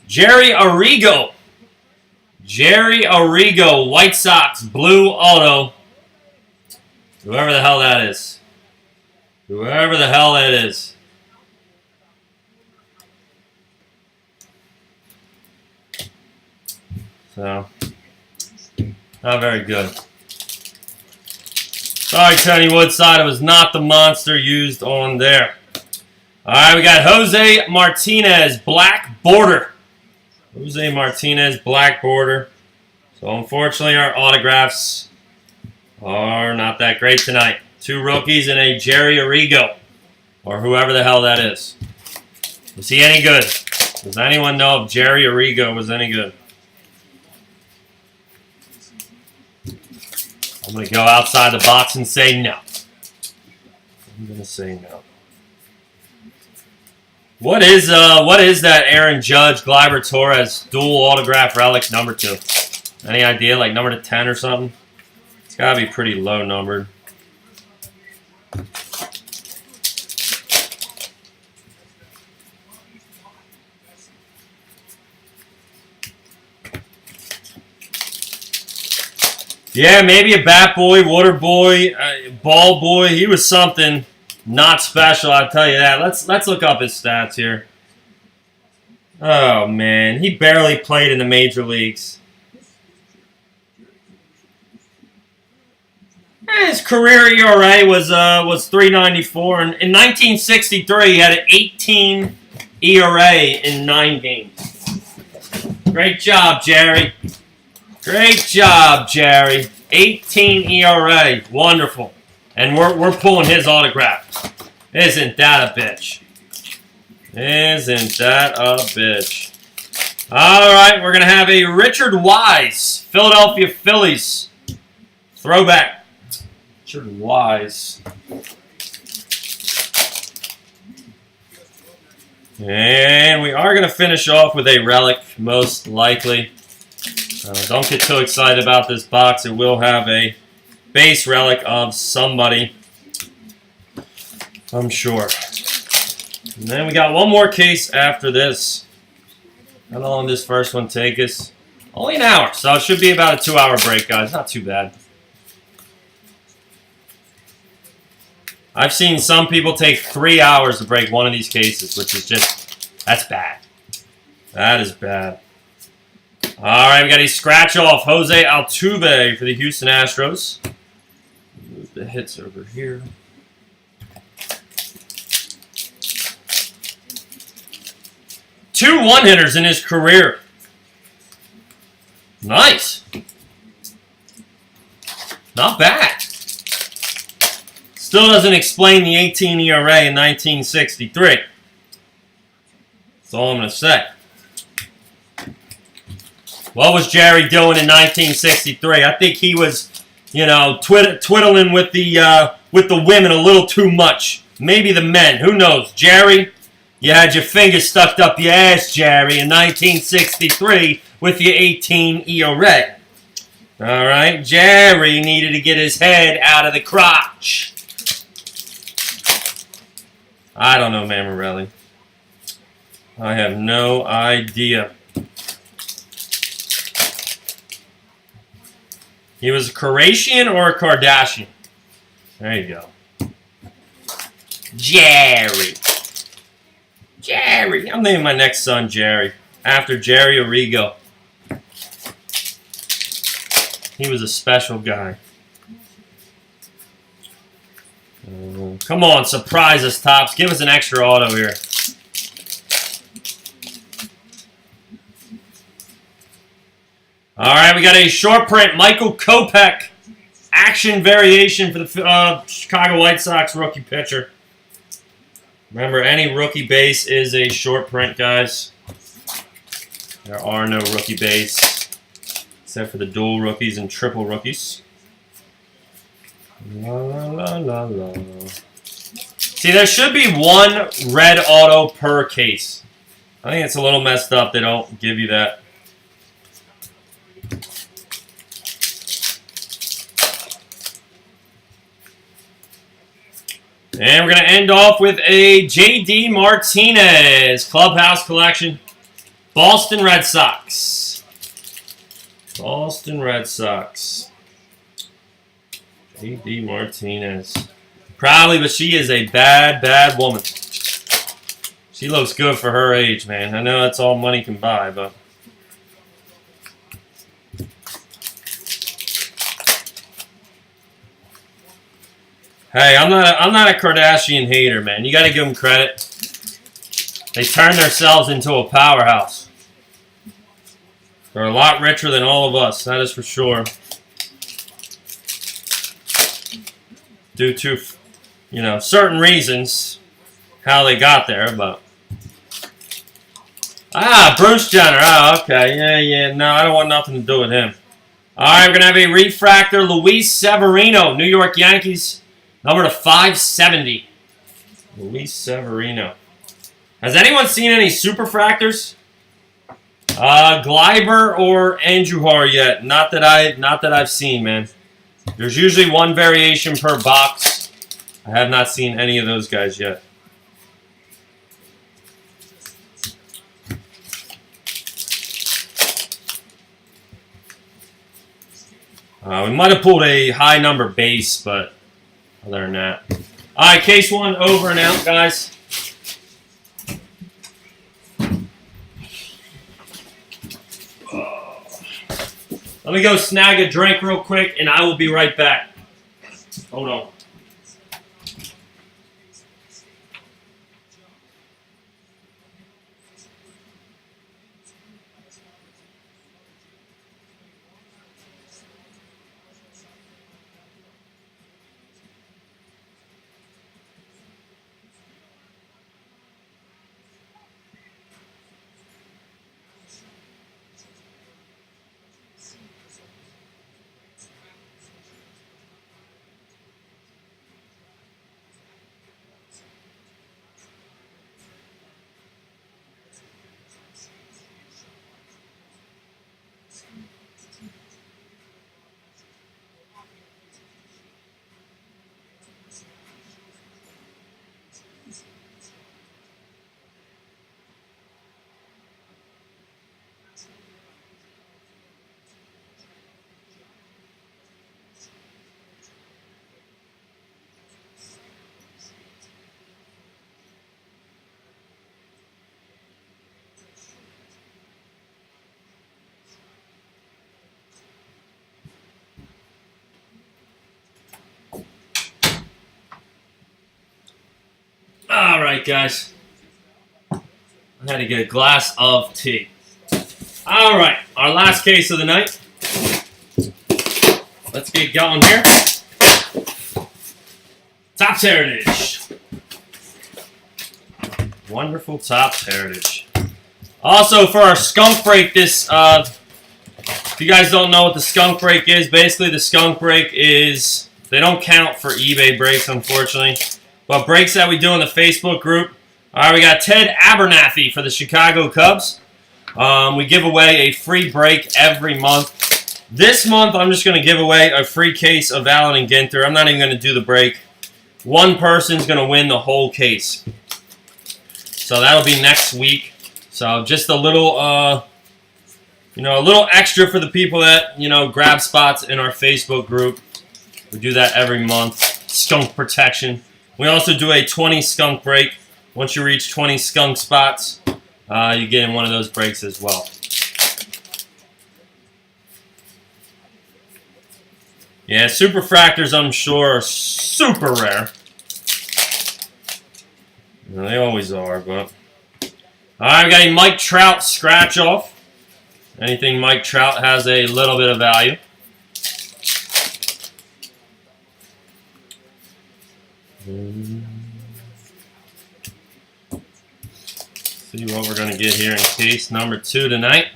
Arrigo. Jerry Arrigo, White Sox, blue auto. Whoever the hell that is. Whoever the hell that is. So, not very good. Sorry, Tony Woodside. It was not the monster used on there. All right, we got Jose Martinez, black border. Jose Martinez, black border. So, unfortunately, our autographs are not that great tonight. 2 rookies and a Jerry Arrigo, or whoever the hell that is. Was he any good? Does anyone know if Jerry Arrigo was any good? I'm going to go outside the box and say no. I'm going to say no. What is that Aaron Judge, Gleyber Torres, dual autograph relic number 2? Any idea? Like number 10 or something? It's got to be pretty low numbered. Yeah, maybe a bat boy, water boy, ball boy. He was something not special, I'll tell you that. Let's look up his stats here. Oh man, he barely played in the major leagues. His career ERA was 3.94, and in 1963 he had an 18 ERA in 9 games. Great job, Jerry. Great job, Jerry. 18 ERA. Wonderful. And we're pulling his autograph. Isn't that a bitch? Isn't that a bitch? All right, we're going to have a Richard Wise, Philadelphia Phillies throwback. Richard Wise. And we are going to finish off with a relic, most likely. Don't get too excited about this box. It will have a base relic of somebody, I'm sure. And then we got one more case after this. How long did this first one take us? Only an hour, so it should be about a 2-hour break, guys. Not too bad. I've seen some people take 3 hours to break one of these cases, which is just, that's bad. That is bad. All right, we got a scratch off Jose Altuve for the Houston Astros. Move the hits over here. 2 one-hitters in his career. Nice. Not bad. Still doesn't explain the 18 ERA in 1963. That's all I'm going to say. What was Jerry doing in 1963? I think he was, you know, twiddling with the women a little too much. Maybe the men. Who knows? Jerry, you had your fingers stuck up your ass, Jerry, in 1963 with your 18 ERA. All right? Jerry needed to get his head out of the crotch. I don't know, Mammarelli. I have no idea. He was a Croatian or a Kardashian? There you go. Jerry. Jerry. I'm naming my next son Jerry. After Jerry Arrigo. He was a special guy. Come on, surprise us, Topps. Give us an extra auto here. All right, we got a short print. Michael Kopech. Action variation for the Chicago White Sox rookie pitcher. Remember, any rookie base is a short print, guys. There are no rookie base, except for the dual rookies and triple rookies. La, la, la, la. See, there should be 1 red auto per case. I think it's a little messed up they don't give you that. And we're going to end off with a J.D. Martinez Clubhouse Collection. Boston Red Sox. Boston Red Sox. J.D. Martinez. Probably, but she is a bad, bad woman. She looks good for her age, man. I know that's all money can buy, but... Hey, I'm not a Kardashian hater, man. You got to give them credit. They turned themselves into a powerhouse. They're a lot richer than all of us, that is for sure. Due to, you know, certain reasons how they got there, but... Bruce Jenner. Oh, okay. Yeah. No, I don't want nothing to do with him. All right, we're going to have a refractor. Luis Severino, New York Yankees. Number to 570. Luis Severino. Has anyone seen any superfractors? Gleiber or Andujar yet? Not that I've seen, man. There's usually 1 variation per box. I have not seen any of those guys yet. We might have pulled a high number base, but other than that. All right, case 1 over and out, guys. Let me go snag a drink real quick, and I will be right back. Hold on. All right, guys. I had to get a glass of tea. All right, our last case of the night. Let's get going here. Topps Heritage. Wonderful Topps Heritage. Also, for our skunk break, this, if you guys don't know what the skunk break is, basically the skunk break is, they don't count for eBay breaks, unfortunately, but breaks that we do in the Facebook group. All right, we got Ted Abernathy for the Chicago Cubs. We give away a free break every month. This month, I'm just going to give away a free case of Allen and Ginter. I'm not even going to do the break. One person's going to win the whole case. So that'll be next week. So just a little, a little extra for the people that, grab spots in our Facebook group. We do that every month. Skunk protection. We also do a 20 skunk break. Once you reach 20 skunk spots, you get in one of those breaks as well. Yeah, superfractors, I'm sure, are super rare. They always are, but... Alright, we got a Mike Trout scratch off. Anything Mike Trout has a little bit of value. See what we're going to get here in case number 2 tonight.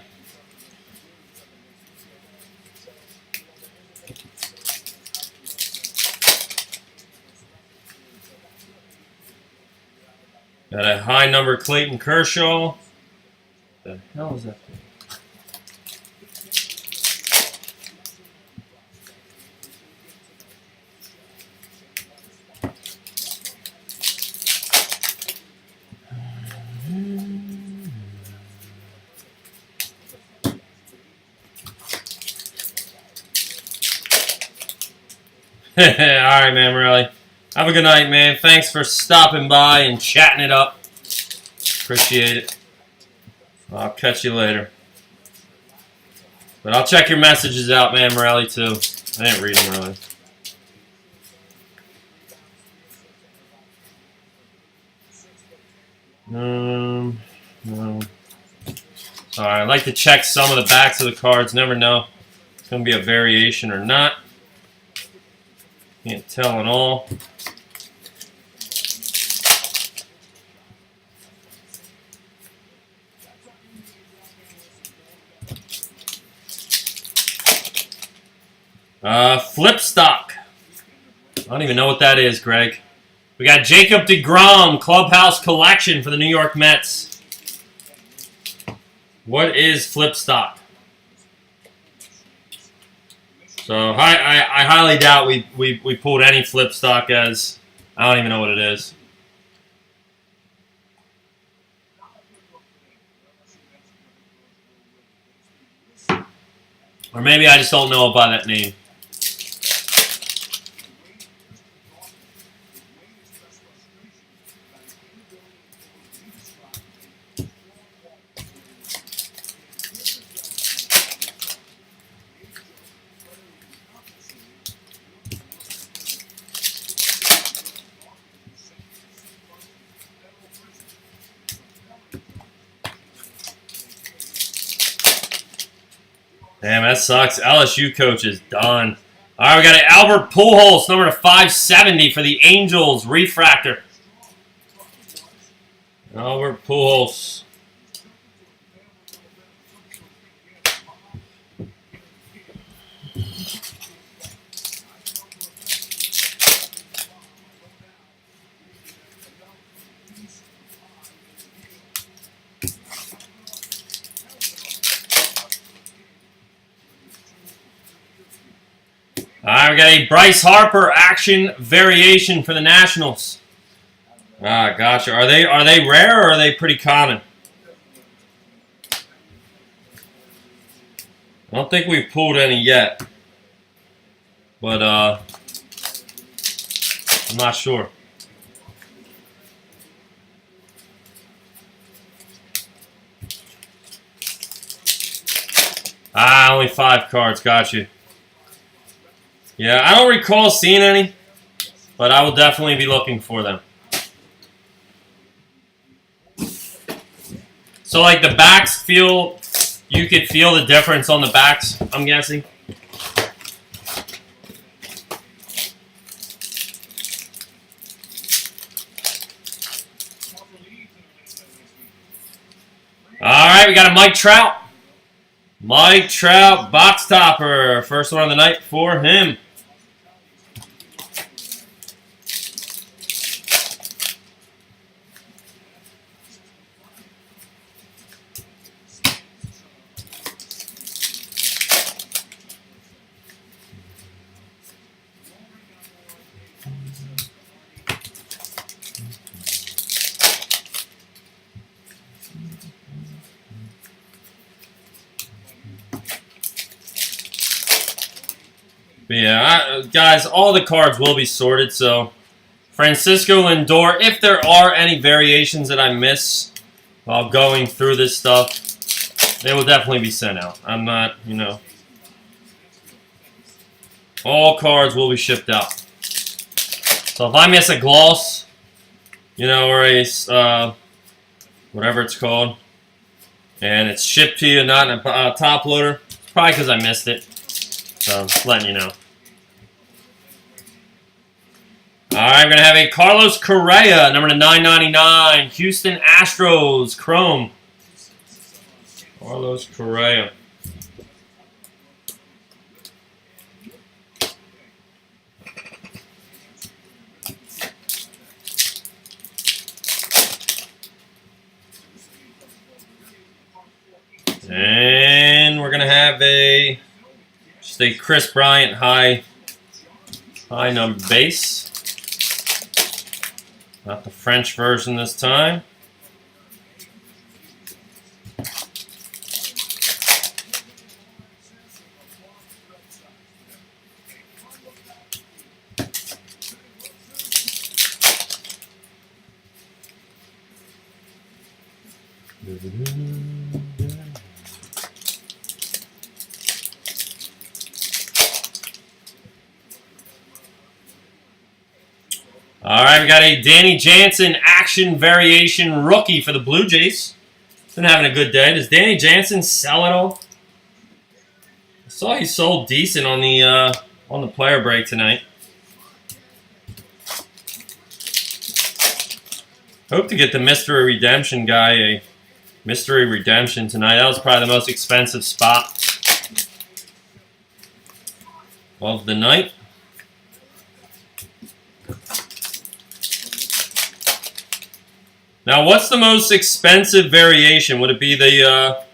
Got a high number Clayton Kershaw. What the hell is that thing? Alright, man, really. Have a good night, man. Thanks for stopping by and chatting it up. Appreciate it. I'll catch you later. But I'll check your messages out, man, Morelli, too. I didn't read them really. No. Sorry, I like to check some of the backs of the cards. Never know if it's going to be a variation or not. Can't tell at all. Flip stock. I don't even know what that is, Greg. We got Jacob deGrom Clubhouse Collection for the New York Mets. What is flip stock? So I highly doubt we pulled any flip stock, as I don't even know what it is. Or maybe I just don't know it by that name. Damn, that sucks. LSU coach is done. All right, we got an Albert Pujols, number to 570 for the Angels, refractor. Albert Pujols. All right, we got a Bryce Harper action variation for the Nationals. Ah, gotcha. Are they rare or are they pretty common? I don't think we've pulled any yet, but I'm not sure. Ah, only 5 cards. Got you. Yeah, I don't recall seeing any, but I will definitely be looking for them. So, like, the backs feel... You could feel the difference on the backs, I'm guessing. Alright, we got a Mike Trout. Mike Trout, box topper. First one of the night for him. But yeah, guys, all the cards will be sorted, so Francisco Lindor, if there are any variations that I miss while going through this stuff, they will definitely be sent out. I'm not, you know, all cards will be shipped out. So if I miss a gloss, you know, or a, whatever it's called, and it's shipped to you, not in a top loader, it's probably because I missed it. So, just letting you know. Alright, I'm going to have a Carlos Correa, number to 999, Houston Astros, Chrome. Carlos Correa. And we're going to have a Chris Bryant high number base. Not the French version this time. All right, we got a Danny Jansen action variation rookie for the Blue Jays. Been having a good day. Does Danny Jansen sell at all? I saw he sold decent on the player break tonight. Hope to get the Mystery Redemption guy a Mystery Redemption tonight. That was probably the most expensive spot of the night. Now, what's the most expensive variation? Would it be the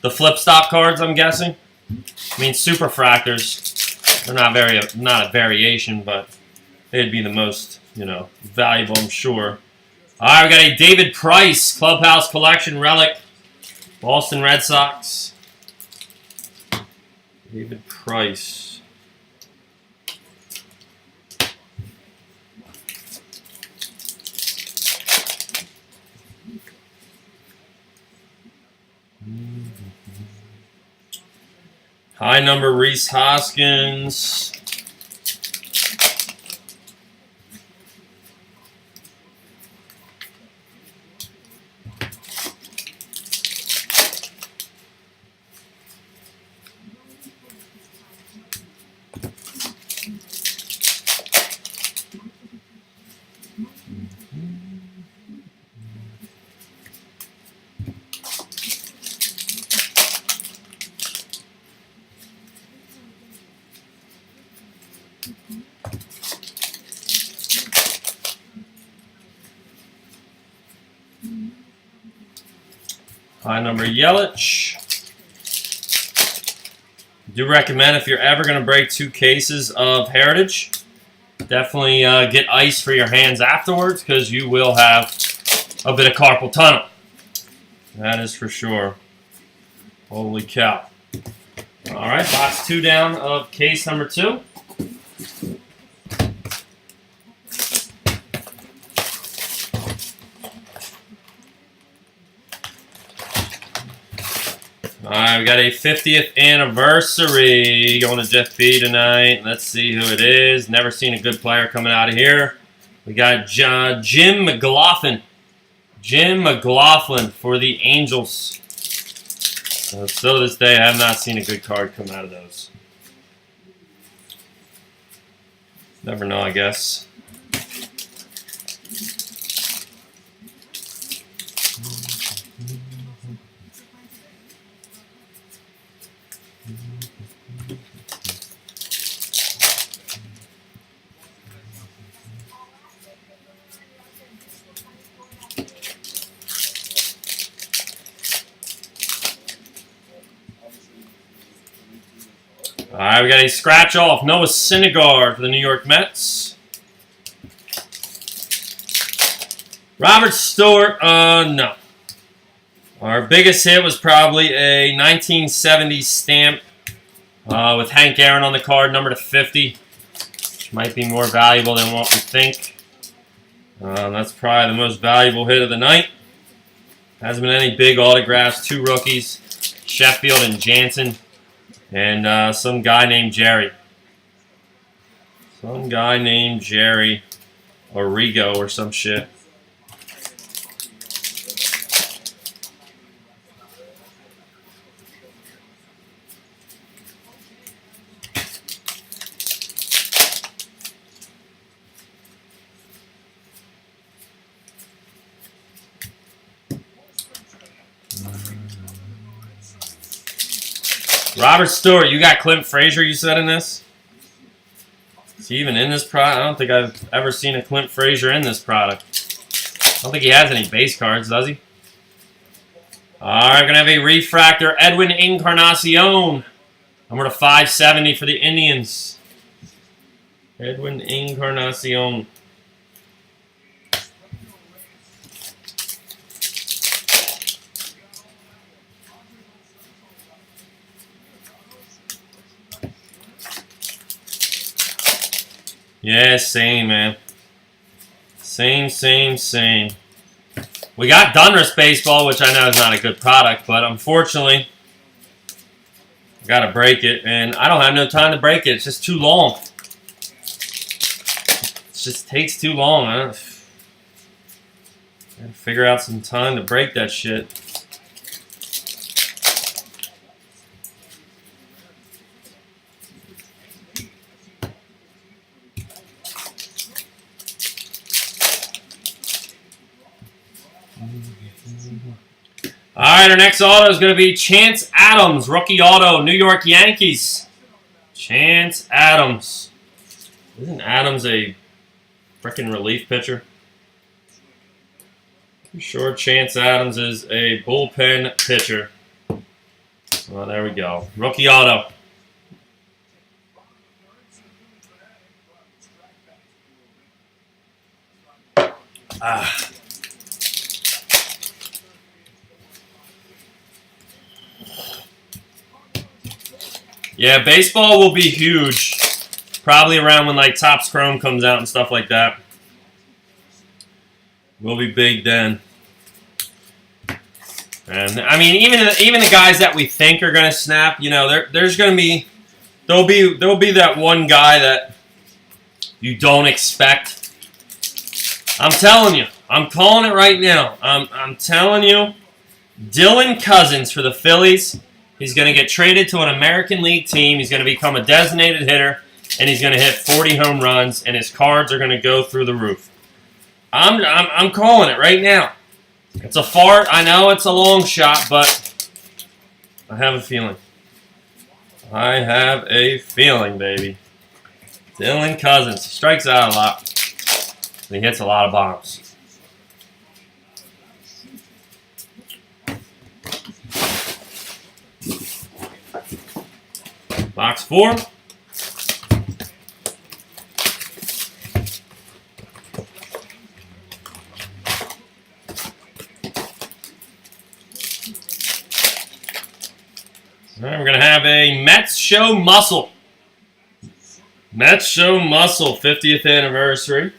flip stop cards, I'm guessing? I mean, Superfractors, they're not a variation, but they'd be the most, you know, valuable, I'm sure. All right, we got a David Price Clubhouse Collection Relic, Boston Red Sox. David Price. High number Rhys Hoskins. High number Yelich. Do recommend if you're ever going to break 2 cases of Heritage, definitely get ice for your hands afterwards because you will have a bit of carpal tunnel. That is for sure. Holy cow. All right, box 2 down of case number 2. Alright, we got a 50th anniversary going to Jeff B tonight. Let's see who it is. Never seen a good player coming out of here. We got Jim McLaughlin. Jim McLaughlin for the Angels. Still to this day, I have not seen a good card come out of those. Never know, I guess. All right, we got a scratch off. Noah Syndergaard for the New York Mets. Robert Stewart, no. Our biggest hit was probably a 1970 stamp with Hank Aaron on the card, number to 50, which might be more valuable than what we think. That's probably the most valuable hit of the night. Hasn't been any big autographs. 2 rookies, Sheffield and Jansen, and some guy named Jerry. Some guy named Jerry Origo or some shit. Robert Stewart, you got Clint Frazier, you said, in this? Is he even in this product? I don't think I've ever seen a Clint Frazier in this product. I don't think he has any base cards, does he? Alright, we're going to have a refractor, Edwin Encarnacion. Number to 570 for the Indians. Edwin Encarnacion. Yeah, same, man. Same. We got Donruss Baseball, which I know is not a good product, but unfortunately, I gotta break it, and I don't have no time to break it. It's just too long. It just takes too long. I gotta figure out some time to break that shit. All right, our next auto is going to be Chance Adams, rookie auto, New York Yankees. Chance Adams. Isn't Adams a freaking relief pitcher? I'm sure Chance Adams is a bullpen pitcher. Well, there we go. Rookie auto. Yeah, baseball will be huge. Probably around when like Topps Chrome comes out and stuff like that. Will be big then. And I mean, even the guys that we think are gonna snap, you know, there'll be that one guy that you don't expect. I'm telling you, I'm calling it right now. I'm telling you, Dylan Cousins for the Phillies. He's going to get traded to an American League team. He's going to become a designated hitter, and he's going to hit 40 home runs, and his cards are going to go through the roof. I'm calling it right now. It's a fart. I know it's a long shot, but I have a feeling. I have a feeling, baby. Dylan Cousins. He strikes out a lot. He hits a lot of bombs. Box 4. All right, we're going to have a Mets Show Muscle. Mets Show Muscle, 50th anniversary.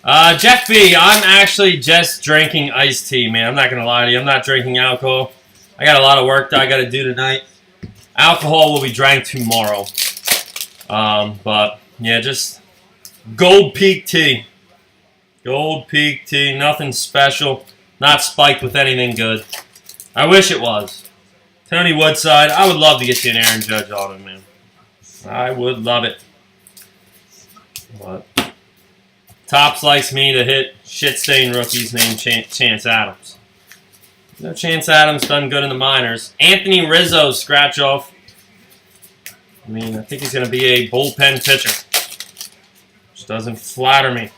Jeff B, I'm actually just drinking iced tea, man. I'm not going to lie to you. I'm not drinking alcohol. I got a lot of work that I got to do tonight. Alcohol will be drank tomorrow. But, yeah, just Gold Peak tea. Gold Peak tea. Nothing special. Not spiked with anything good. I wish it was. Tony Woodside, I would love to get you an Aaron Judge auto, man. I would love it. But Topps likes me to hit shit-stained rookies named Chance Adams. No, Chance Adams done good in the minors. Anthony Rizzo, scratch off. I mean, I think he's going to be a bullpen pitcher. Which doesn't flatter me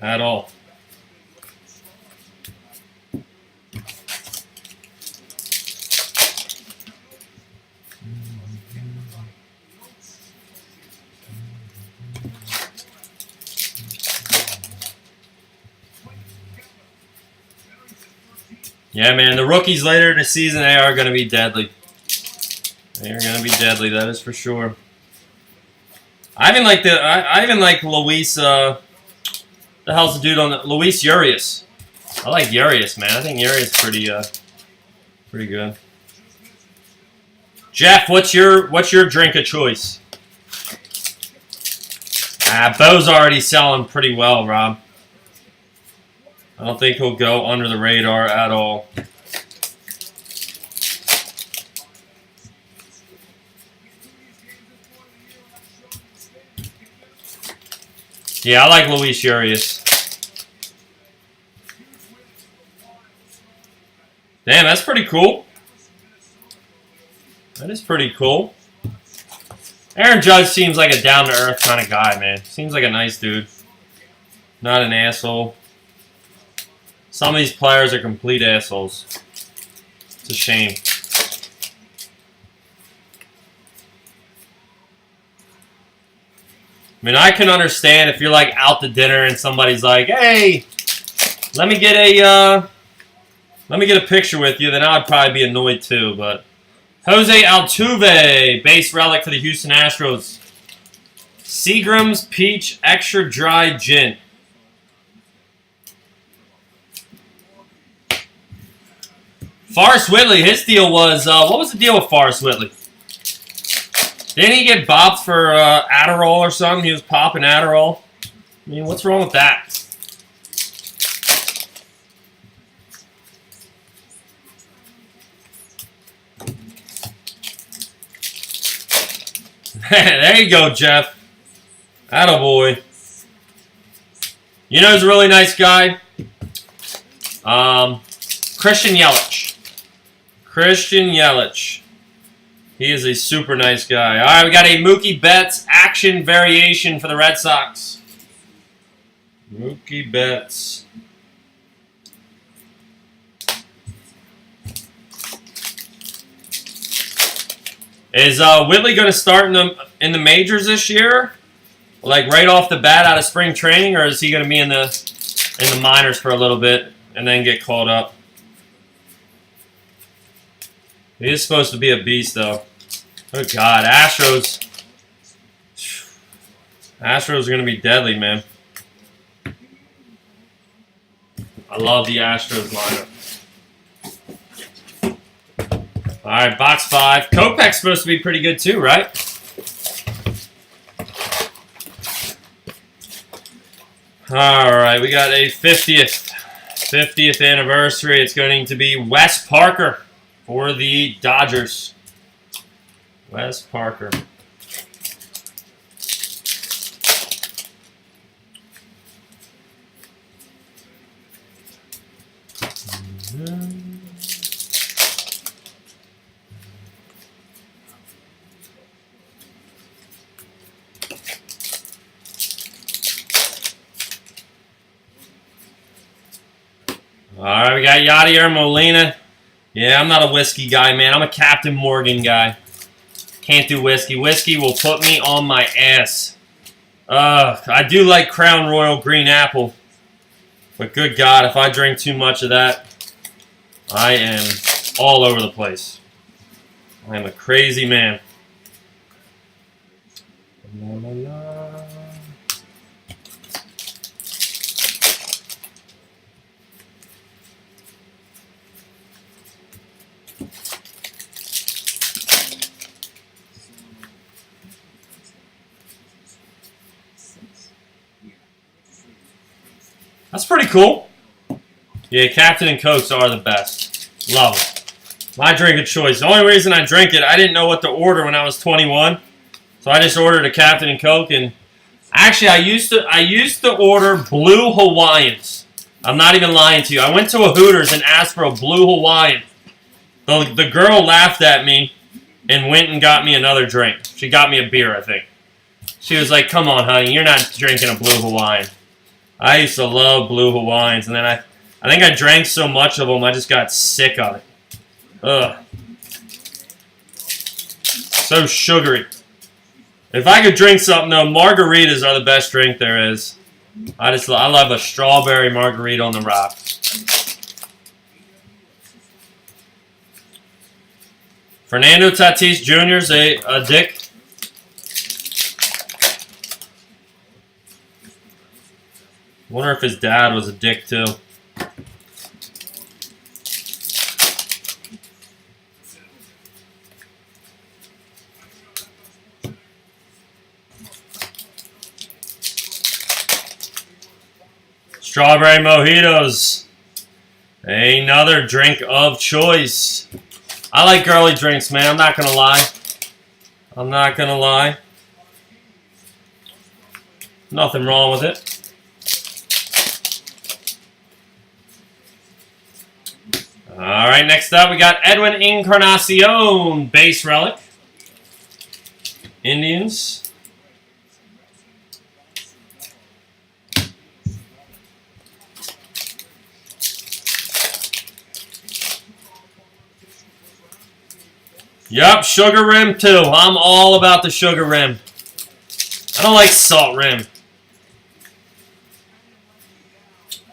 at all. Yeah, man, the rookies later in the season, they are going to be deadly. They are going to be deadly, that is for sure. I even like Luis, the hell's the dude on the, Luis Urias. I like Urias, man. I think Urias is pretty good. Jeff, what's your drink of choice? Bo's already selling pretty well, Rob. I don't think he'll go under the radar at all. Yeah, I like Luis Urias. Damn, that's pretty cool. That is pretty cool. Aaron Judge seems like a down-to-earth kind of guy, man. Seems like a nice dude. Not an asshole. Some of these players are complete assholes. It's a shame. I mean, I can understand if you're like out to dinner and somebody's like, "Hey, let me get a picture with you." Then I'd probably be annoyed too. But Jose Altuve, base relic for the Houston Astros. Seagram's Peach Extra Dry Gin. Forrest Whitley, his deal was, what was the deal with Forrest Whitley? Didn't he get bopped for Adderall or something? He was popping Adderall. I mean, what's wrong with that? There you go, Jeff. Attaboy. You know who's a really nice guy? Christian Yelich. Christian Yelich. He is a super nice guy. All right, we got a Mookie Betts action variation for the Red Sox. Mookie Betts. Is Whitley going to start in the majors this year? Like right off the bat out of spring training, or is he going to be in the minors for a little bit and then get called up? He is supposed to be a beast, though. Oh, God. Astros. Astros are going to be deadly, man. I love the Astros lineup. All right, box 5. Kopech's supposed to be pretty good, too, right? All right, we got a 50th anniversary. It's going to be Wes Parker for the Dodgers. Wes Parker. All right, we got Yadier Molina. Yeah, I'm not a whiskey guy, man. I'm a Captain Morgan guy. Can't do whiskey. Whiskey will put me on my ass. I do like Crown Royal Green Apple. But good God, if I drink too much of that, I am all over the place. I am a crazy man. La, la, la. That's pretty cool. Yeah, Captain and Cokes are the best. Love them. My drink of choice. The only reason I drink it, I didn't know what to order when I was 21. So I just ordered a Captain and Coke. And actually, I used to order Blue Hawaiians. I'm not even lying to you. I went to a Hooters and asked for a Blue Hawaiian. The girl laughed at me and went and got me another drink. She got me a beer, I think. She was like, come on, honey, you're not drinking a Blue Hawaiian. I used to love Blue Hawaiians, and then I think I drank so much of them, I just got sick of it. Ugh. So sugary. If I could drink something, though, margaritas are the best drink there is. I love a strawberry margarita on the rock. Fernando Tatis Jr.'s a dick. Wonder if his dad was a dick too. Strawberry mojitos. Another drink of choice. I like girly drinks, man. I'm not gonna lie. I'm not gonna lie. Nothing wrong with it. All right, next up we got Edwin Encarnacion, base relic. Indians. Yup, sugar rim too. I'm all about the sugar rim. I don't like salt rim.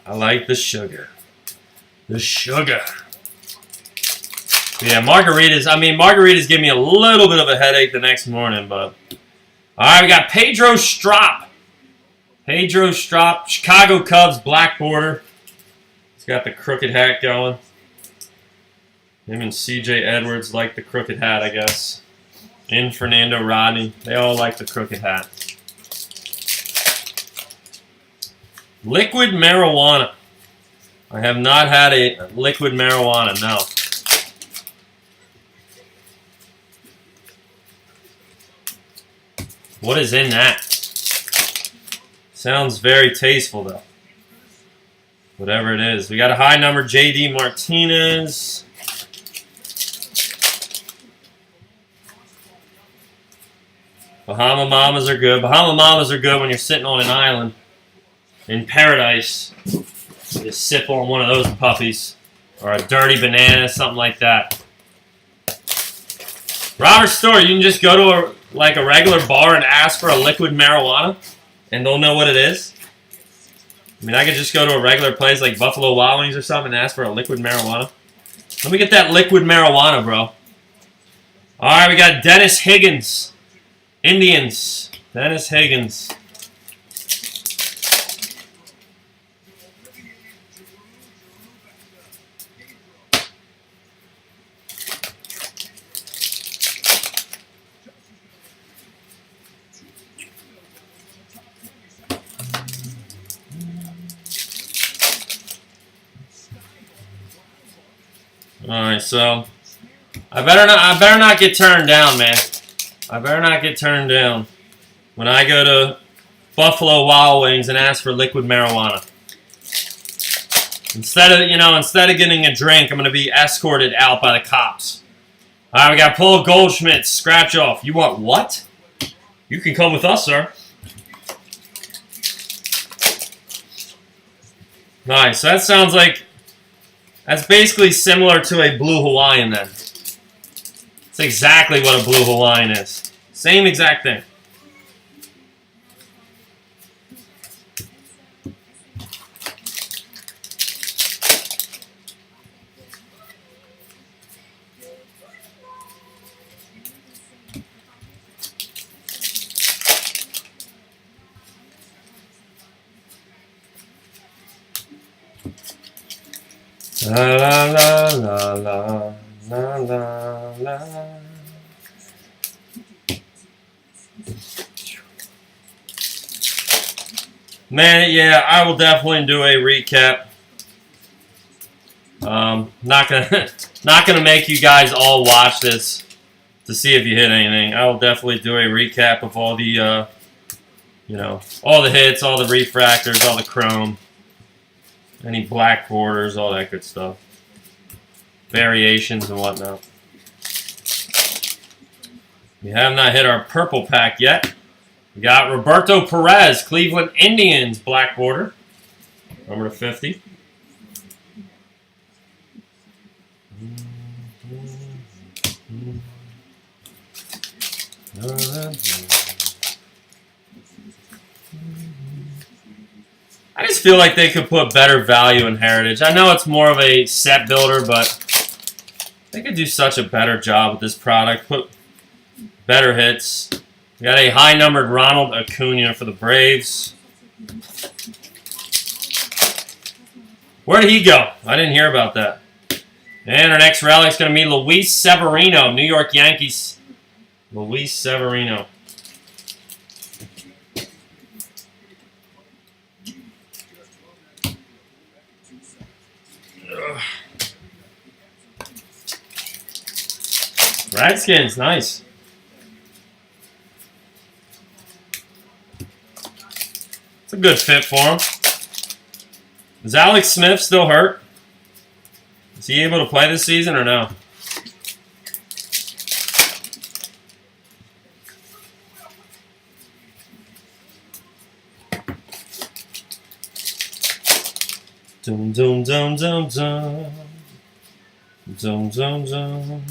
I like the sugar. The sugar. Yeah, margaritas. I mean, margaritas give me a little bit of a headache the next morning, but... Alright, we got Pedro Strop. Pedro Strop, Chicago Cubs, black border. He's got the crooked hat going. Him and C.J. Edwards like the crooked hat, I guess. And Fernando Rodney. They all like the crooked hat. Liquid marijuana. I have not had a liquid marijuana, no. What is in that? Sounds very tasteful, though. Whatever it is. We got a high number, J.D. Martinez. Bahama Mamas are good. Bahama Mamas are good when you're sitting on an island in paradise. You just sip on one of those puppies. Or a dirty banana, something like that. Robert Store, you can just go to a regular bar and ask for a liquid marijuana, and they'll know what it is. I mean, I could just go to a regular place like Buffalo Wild Wings or something and ask for a liquid marijuana. Let me get that liquid marijuana, bro. Alright, we got Dennis Higgins. Indians. Dennis Higgins. Alright, so I better not get turned down, man. I better not get turned down when I go to Buffalo Wild Wings and ask for liquid marijuana. Instead of getting a drink, I'm going to be escorted out by the cops. All right, we got Paul Goldschmidt, scratch off. You want what? You can come with us, sir. Nice. So that sounds like that's basically similar to a Blue Hawaiian then. That's exactly what a Blue Hawaiian is. Same exact thing. La la la la la la la la. Man, yeah, I will definitely do a recap. Not gonna not gonna make you guys all watch this to see if you hit anything. I will definitely do a recap of all the you know, all the hits, all the refractors, all the chrome, any black borders, all that good stuff, variations and whatnot. We have not hit our purple pack yet. We got Roberto Perez, Cleveland Indians, black border, number 50. I just feel like they could put better value in Heritage. I know it's more of a set builder, but they could do such a better job with this product. Put better hits. We got a high-numbered Ronald Acuna for the Braves. Where did he go? I didn't hear about that. And our next relic is going to be Luis Severino, New York Yankees. Luis Severino. Redskins, nice. It's a good fit for him. Is Alex Smith still hurt? Is he able to play this season or no? Dum dum dum dum dum. Dum dum dum.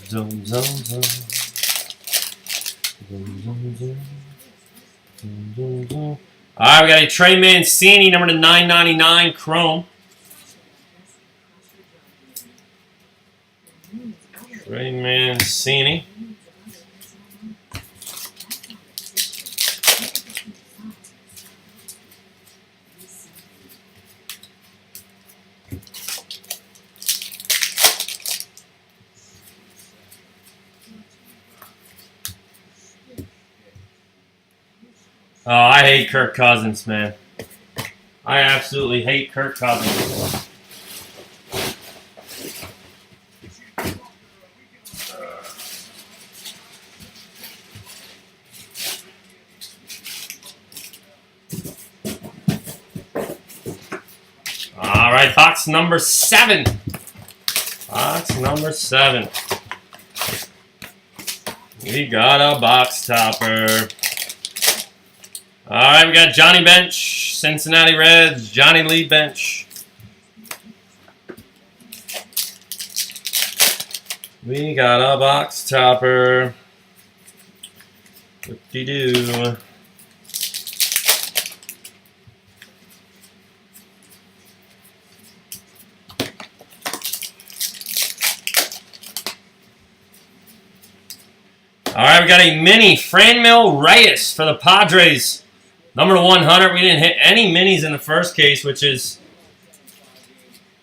Dum dum dum. Dum dum dum. Dum dum dum. Alright, we got a Trey Mancini, number to 999, chrome. Trey Mancini. Oh, I hate Kirk Cousins, man. I absolutely hate Kirk Cousins. All right, box number 7. Box number 7. We got a box topper. All right, we got Johnny Bench, Cincinnati Reds, Johnny Lee Bench. We got a box topper. What-de-do? All right, we got a mini Franmil Reyes for the Padres. Number 100, we didn't hit any minis in the first case, which is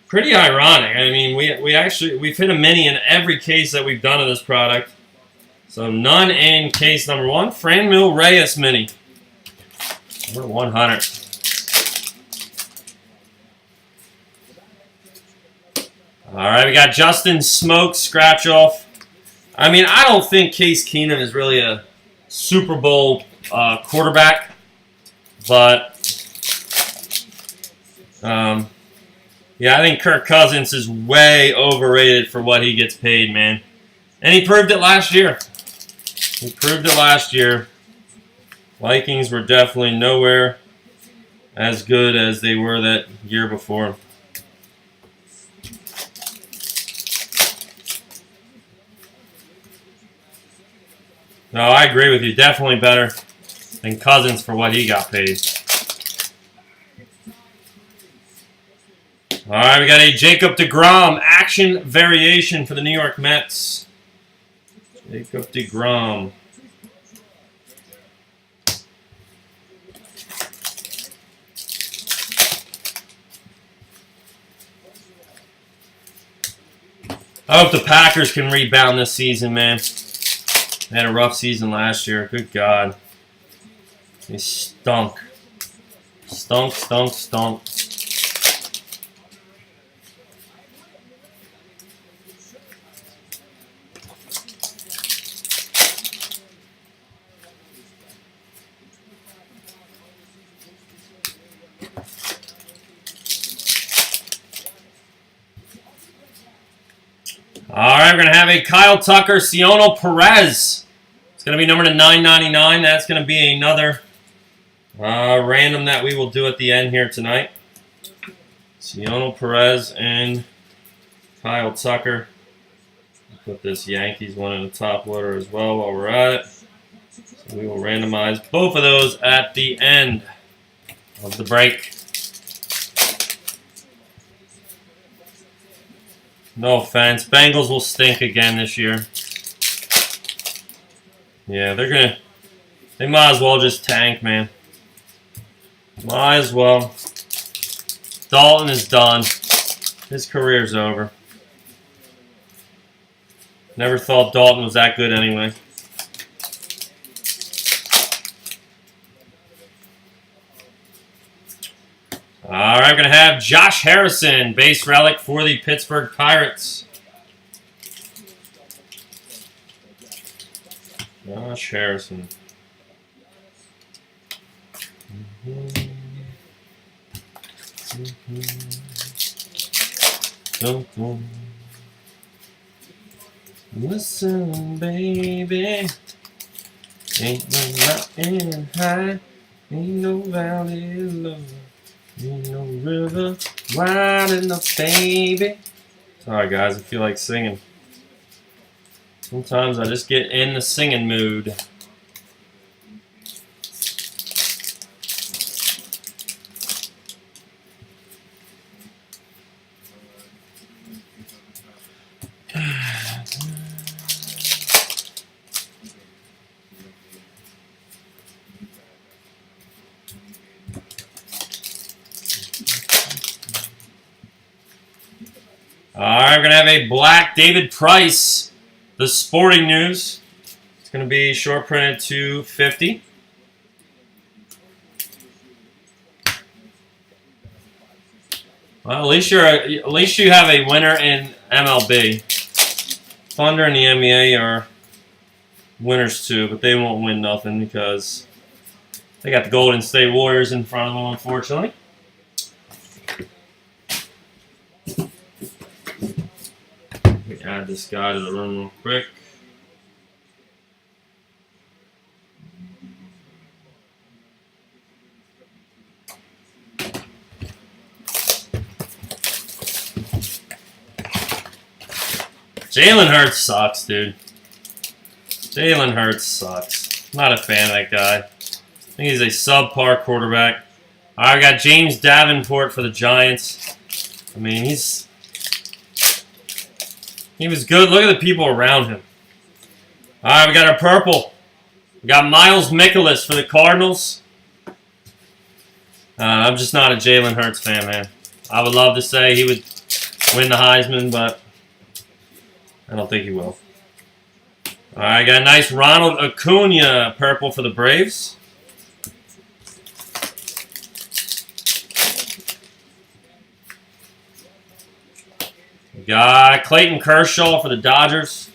pretty ironic. I mean, we've hit a mini in every case that we've done of this product. So none in case number 1. Franmil Reyes mini. Number 100. All right, we got Justin Smoke scratch off. I mean, I don't think Case Keenum is really a Super Bowl quarterback. But, yeah, I think Kirk Cousins is way overrated for what he gets paid, man. And he proved it last year. He proved it last year. Vikings were definitely nowhere as good as they were that year before. No, I agree with you. Definitely better than Cousins for what he got paid. All right, we got a Jacob deGrom action variation for the New York Mets. Jacob deGrom. I hope the Packers can rebound this season, man. They had a rough season last year. Good God. He stunk. Stunk, stunk, stunk. All right, we're going to have a Kyle Tucker, Cionel Perez. It's going to be numbered to 999. That's going to be another random that we will do at the end here tonight. Cionel Perez and Kyle Tucker. Put this Yankees one in the top loader as well while we're at it. So we will randomize both of those at the end of the break. No offense. Bengals will stink again this year. Yeah, they might as well just tank, man. Might as well. Dalton is done. His career's over. Never thought Dalton was that good anyway. All right, we're going to have Josh Harrison, base relic for the Pittsburgh Pirates. Josh Harrison. Listen, baby, ain't no mountain high, ain't no valley low. Ain't no river wide enough, baby. Sorry, guys, I feel like singing. Sometimes I just get in the singing mood. All right, we're going to have a black David Price, the Sporting News. It's going to be short printed to 50. Well, at least you have a winner in MLB. Thunder and the NBA are winners too, but they won't win nothing because they got the Golden State Warriors in front of them, unfortunately. Add this guy to the room real quick. Jalen Hurts sucks, dude. Jalen Hurts sucks. Not a fan of that guy. I think he's a subpar quarterback. All right, I got James Davenport for the Giants. I mean, he was good. Look at the people around him. All right, we got our purple. We got Miles Mikolas for the Cardinals. I'm just not a Jalen Hurts fan, man. I would love to say he would win the Heisman, but I don't think he will. All right, got a nice Ronald Acuna purple for the Braves. We got Clayton Kershaw for the Dodgers.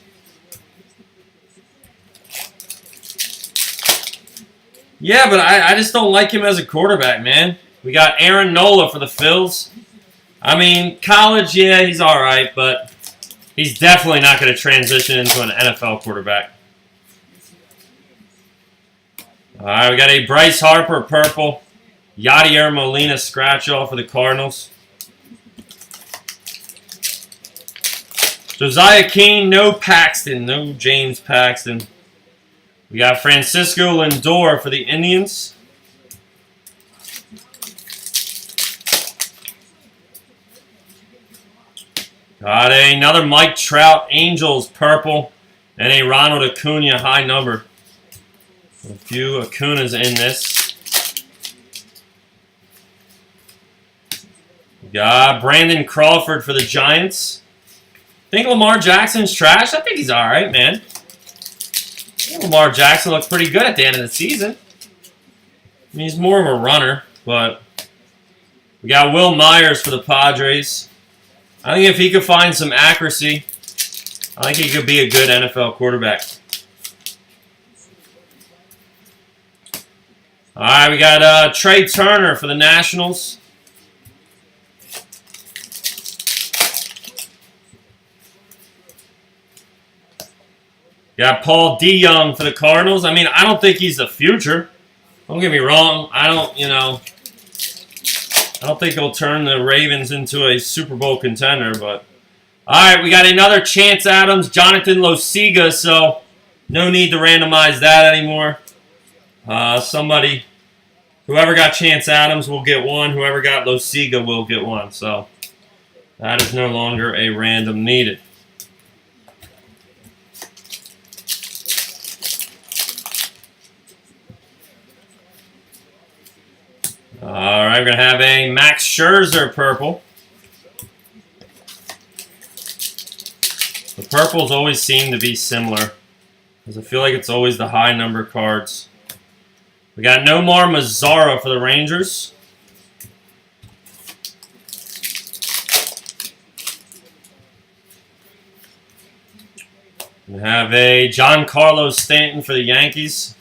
Yeah, but I just don't like him as a quarterback, man. We got Aaron Nola for the Phils. I mean, college, yeah, he's all right, but he's definitely not going to transition into an NFL quarterback. All right, we got a Bryce Harper purple. Yadier Molina scratch-off for the Cardinals. Josiah King, no Paxton, no James Paxton. We got Francisco Lindor for the Indians. Got another Mike Trout, Angels purple, and a Ronald Acuna high number. A few Acunas in this. We got Brandon Crawford for the Giants. Think Lamar Jackson's trash? I think he's all right, man. I think Lamar Jackson looked pretty good at the end of the season. mean, he's more of a runner, but we got Will Myers for the Padres. I think if he could find some accuracy, I think he could be a good NFL quarterback. All right, we got Trey Turner for the Nationals. Got Paul DeYoung for the Cardinals. I mean, I don't think he's the future. Don't get me wrong. I don't think he'll turn the Ravens into a Super Bowl contender, but all right, we got another Chance Adams, Jonathan Loaisiga, so no need to randomize that anymore. Whoever got Chance Adams will get one. Whoever got Loaisiga will get one. So that is no longer a random needed. All right, we're going to have a Max Scherzer purple. The purples always seem to be similar, because I feel like it's always the high number cards. We got Nomar Mazara for the Rangers. We have a Giancarlo Stanton for the Yankees.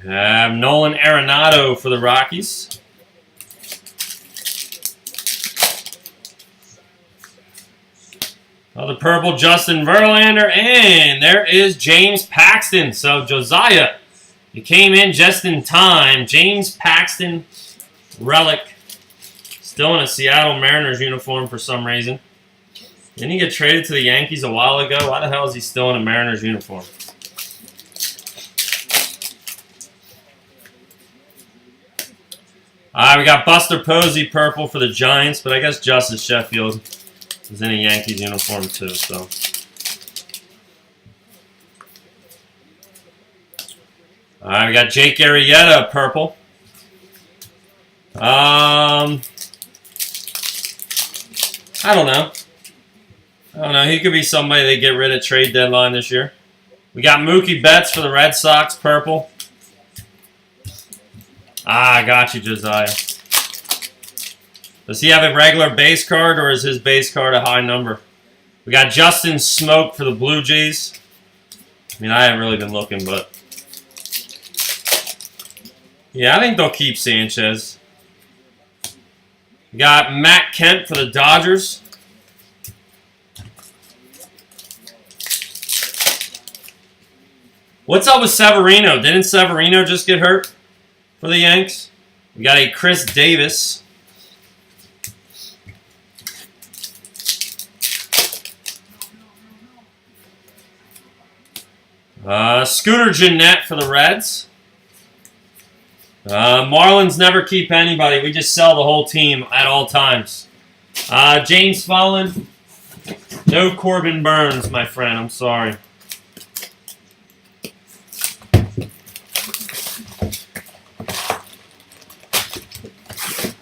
We have Nolan Arenado for the Rockies. The purple Justin Verlander, and there is James Paxton. So, Josiah, you came in just in time. James Paxton, relic, still in a Seattle Mariners uniform for some reason. Didn't he get traded to the Yankees a while ago? Why the hell is he still in a Mariners uniform? All right, we got Buster Posey purple for the Giants, but I guess Justice Sheffield is in a Yankees uniform too, so. All right, we got Jake Arrieta purple. I don't know. He could be somebody they get rid of trade deadline this year. We got Mookie Betts for the Red Sox purple. I got you, Josiah. Does he have a regular base card, or is his base card a high number? We got Justin Smoke for the Blue Jays. I mean, I haven't really been looking, but yeah, I think they'll keep Sanchez. We got Matt Kemp for the Dodgers. What's up with Severino? Didn't Severino just get hurt for the Yanks? We got a Chris Davis. Scooter Gennett for the Reds. Marlins never keep anybody. We just sell the whole team at all times. James Follen. No Corbin Burns, my friend. I'm sorry.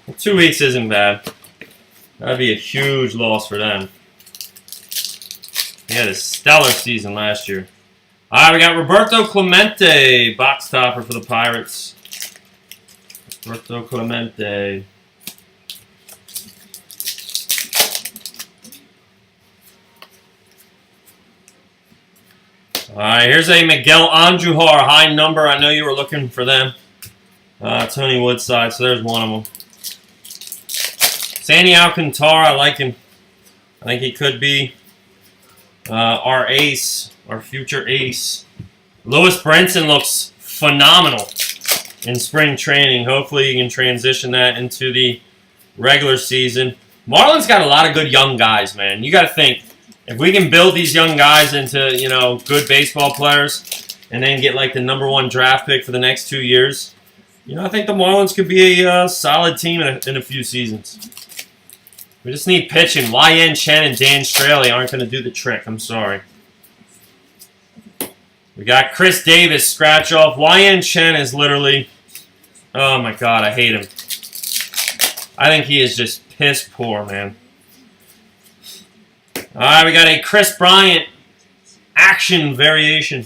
Well, 2 weeks isn't bad. That'd be a huge loss for them. He had a stellar season last year. All right, we got Roberto Clemente, box topper for the Pirates. Roberto Clemente. All right, here's a Miguel Andujar, high number. I know you were looking for them. Tony Woodside, so there's one of them. Sandy Alcantara, I like him. I think he could be our ace. Our future ace. Lewis Brinson looks phenomenal in spring training. Hopefully you can transition that into the regular season. Marlins got a lot of good young guys, man. You got to think, if we can build these young guys into, good baseball players and then get like the #1 draft pick for the next 2 years, I think the Marlins could be a solid team in a few seasons. We just need pitching. Y.N. Chen and Dan Straley aren't going to do the trick. I'm sorry. We got Chris Davis, scratch off. Y.N. Chen is literally, oh my God, I hate him. I think he is just piss poor, man. All right, we got a Chris Bryant Action variation.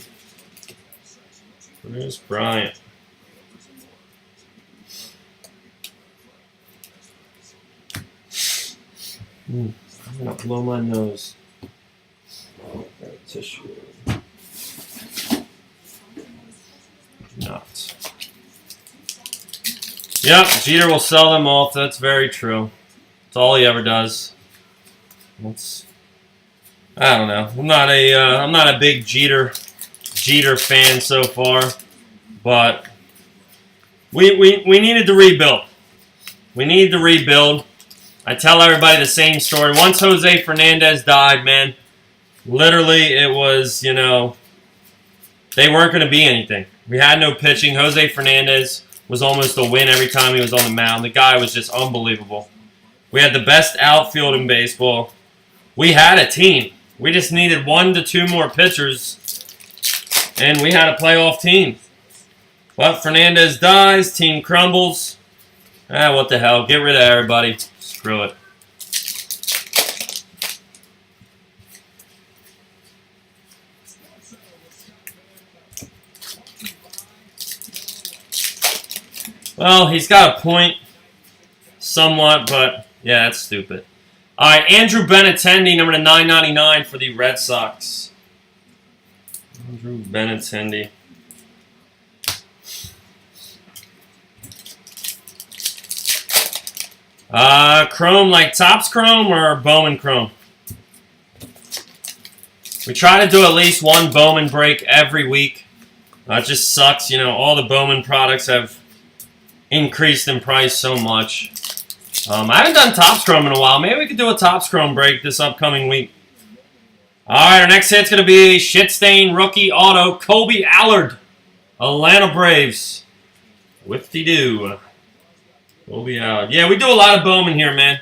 There's Bryant. I'm gonna blow my nose. Tissue. Nuts. Yep, Jeter will sell them off. That's very true. That's all he ever does. I don't know. I'm not a big Jeter fan so far, but we needed to rebuild. We needed to rebuild. I tell everybody the same story. Once Jose Fernandez died, man, literally it was, you know, they weren't going to be anything. We had no pitching. Jose Fernandez was almost a win every time he was on the mound. The guy was just unbelievable. We had the best outfield in baseball. We had a team. We just needed 1 to 2 more pitchers, and we had a playoff team. But Fernandez dies, team crumbles. What the hell? Get rid of everybody. Screw it. Well, he's got a point, somewhat, but yeah, that's stupid. All right, Andrew Benintendi, number to 999 for the Red Sox. Andrew Benintendi. Chrome, like Topps Chrome or Bowman Chrome? We try to do at least one Bowman break every week. It just sucks, you know, all the Bowman products have increased in price so much. I haven't done Topps Chrome in a while. Maybe we could do a Topps Chrome break this upcoming week. All right, our next hit's going to be shit stain rookie auto, Kobe Allard, Atlanta Braves. Whip-de-doo. Kobe Allard. Yeah, we do a lot of Bowman here, man.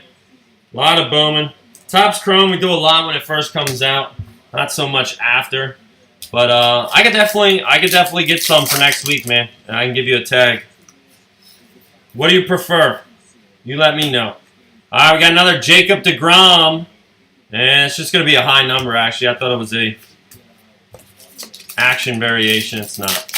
A lot of Bowman. Topps Chrome, we do a lot when it first comes out. Not so much after. But I could definitely get some for next week, man. And I can give you a tag. What do you prefer? You let me know. All right, we got another Jacob deGrom. And it's just going to be a high number, actually. I thought it was a action variation. It's not.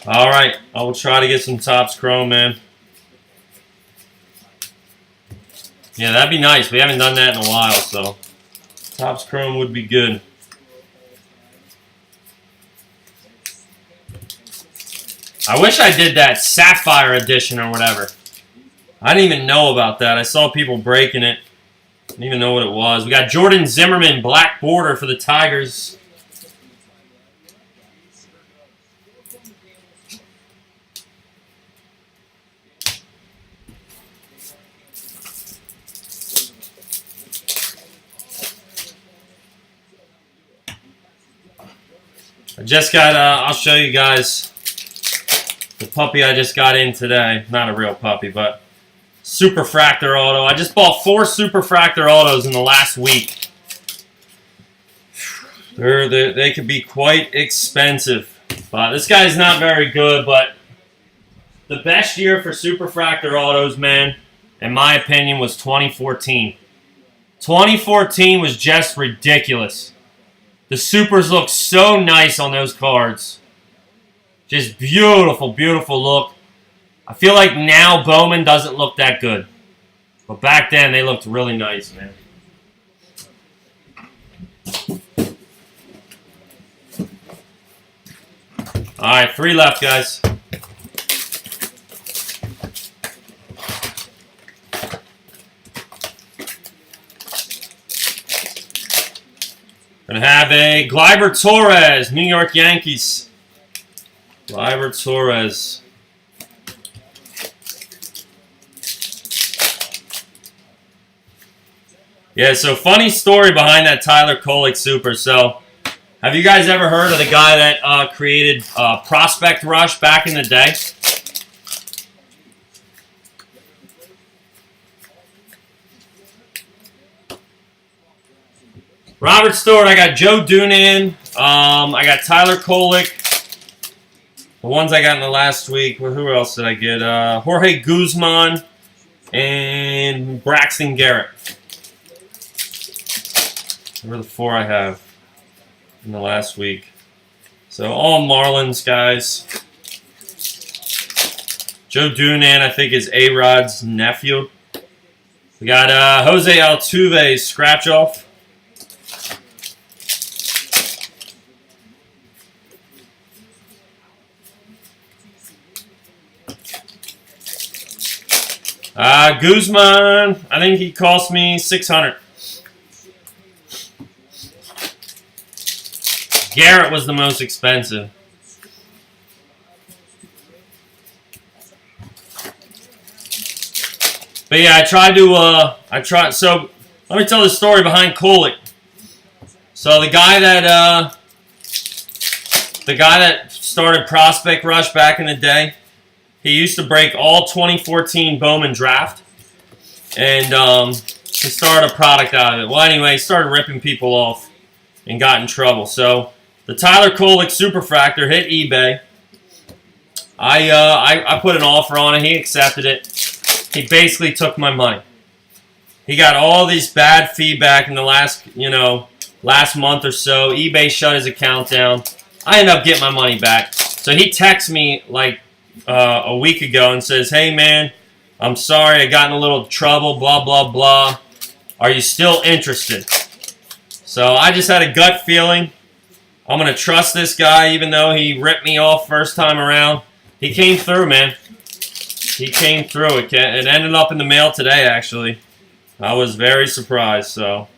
All right, I will try to get some Topps Chrome, man. Yeah, that'd be nice. We haven't done that in a while, so Topps Chrome would be good. I wish I did that Sapphire edition or whatever. I didn't even know about that. I saw people breaking it. Didn't even know what it was. We got Jordan Zimmerman, black border for the Tigers. I just got, I'll show you guys the puppy I just got in today. Not a real puppy, but Superfractor Auto. I just bought 4 Superfractor Autos in the last week. They could be quite expensive. But this guy's not very good, but the best year for Superfractor Autos, man, in my opinion, was 2014. 2014 was just ridiculous. The Supers look so nice on those cards. Just beautiful, beautiful look. I feel like now Bowman doesn't look that good. But back then, they looked really nice, man. All right, 3 left, guys. Gonna have a Gleyber Torres, New York Yankees. Gleyber Torres. Yeah, so funny story behind that Tyler Kolek Super. So, have you guys ever heard of the guy that created Prospect Rush back in the day? Robert Stewart, I got Joe Dunan. I got Tyler Kolek. The ones I got in the last week. Well, who else did I get? Jorge Guzman and Braxton Garrett. Those are the 4 I have in the last week. So all Marlins guys. Joe Dunan, I think, is A-Rod's nephew. We got Jose Altuve scratch off. Guzman, I think he cost me $600. Garrett was the most expensive. But yeah, so let me tell the story behind Kolek. So the guy that started Prospect Rush back in the day, he used to break all 2014 Bowman draft, and he started a product out of it. Well, anyway, he started ripping people off and got in trouble. So the Tyler Kolek Superfractor hit eBay. I put an offer on it. He accepted it. He basically took my money. He got all these bad feedback in the last month or so. eBay shut his account down. I ended up getting my money back. So he texts me like a week ago and says, "Hey man, I'm sorry, I got in a little trouble, blah, blah, blah. Are you still interested?" So I just had a gut feeling. I'm going to trust this guy even though he ripped me off first time around. He came through, man. He came through. It ended up in the mail today, actually. I was very surprised, so.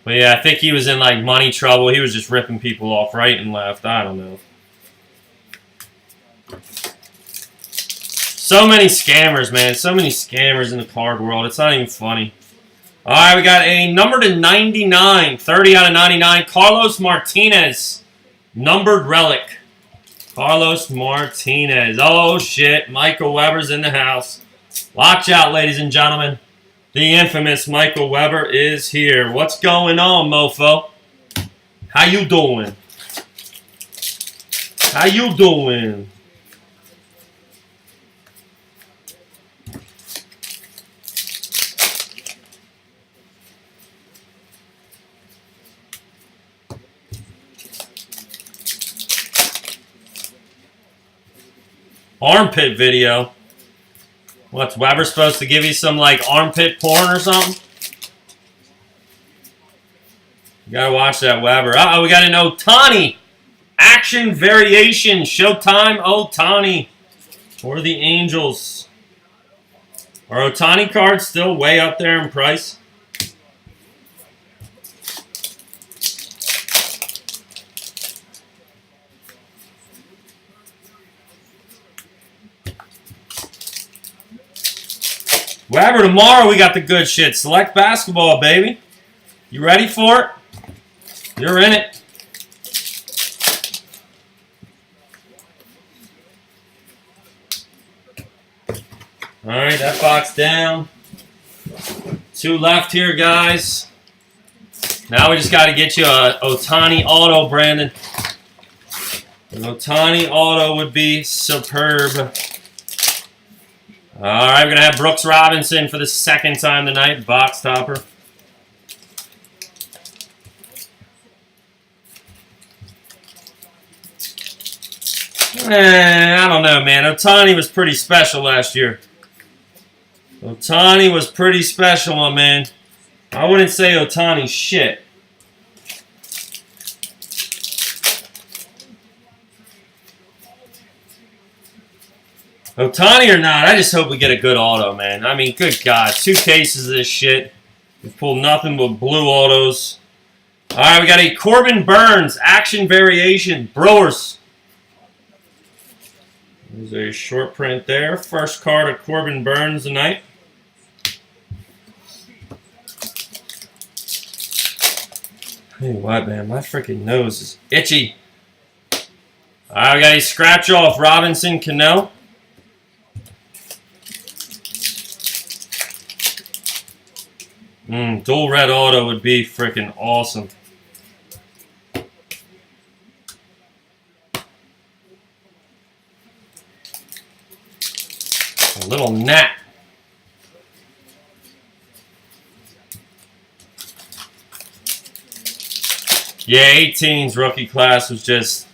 But yeah, I think he was in like money trouble. He was just ripping people off right and left. I don't know. So many scammers, man. So many scammers in the card world. It's not even funny. All right, we got a number to 99. 30 out of 99. Carlos Martinez. Numbered relic. Carlos Martinez. Oh, shit. Michael Weber's in the house. Watch out, ladies and gentlemen. The infamous Michael Weber is here. What's going on, mofo? How you doing? How you doing? Armpit video. What's Weber supposed to give you some like armpit porn or something? You gotta watch that Weber. Uh-oh, we got an Ohtani. Action variation. Showtime Ohtani. For the Angels. Are Ohtani cards still way up there in price? Weber, tomorrow we got the good shit. Select basketball, baby. You ready for it? You're in it. All right, that box down. 2 left here, guys. Now we just got to get you a Ohtani auto, Brandon. An Ohtani auto would be superb. All right, we're going to have Brooks Robinson for the second time tonight. Box topper. I don't know, man. Ohtani was pretty special last year. Ohtani was pretty special, my man. I wouldn't say Ohtani shit. Ohtani or not, I just hope we get a good auto, man. I mean, good God. 2 cases of this shit. We've pulled nothing but blue autos. All right, we got a Corbin Burns action variation. Brewers. There's a short print there. First card of Corbin Burns tonight. Hey, what, man? My freaking nose is itchy. All right, we got a scratch off Robinson Cano. Dual red auto would be freaking awesome. A little gnat. Yeah, 18's rookie class was just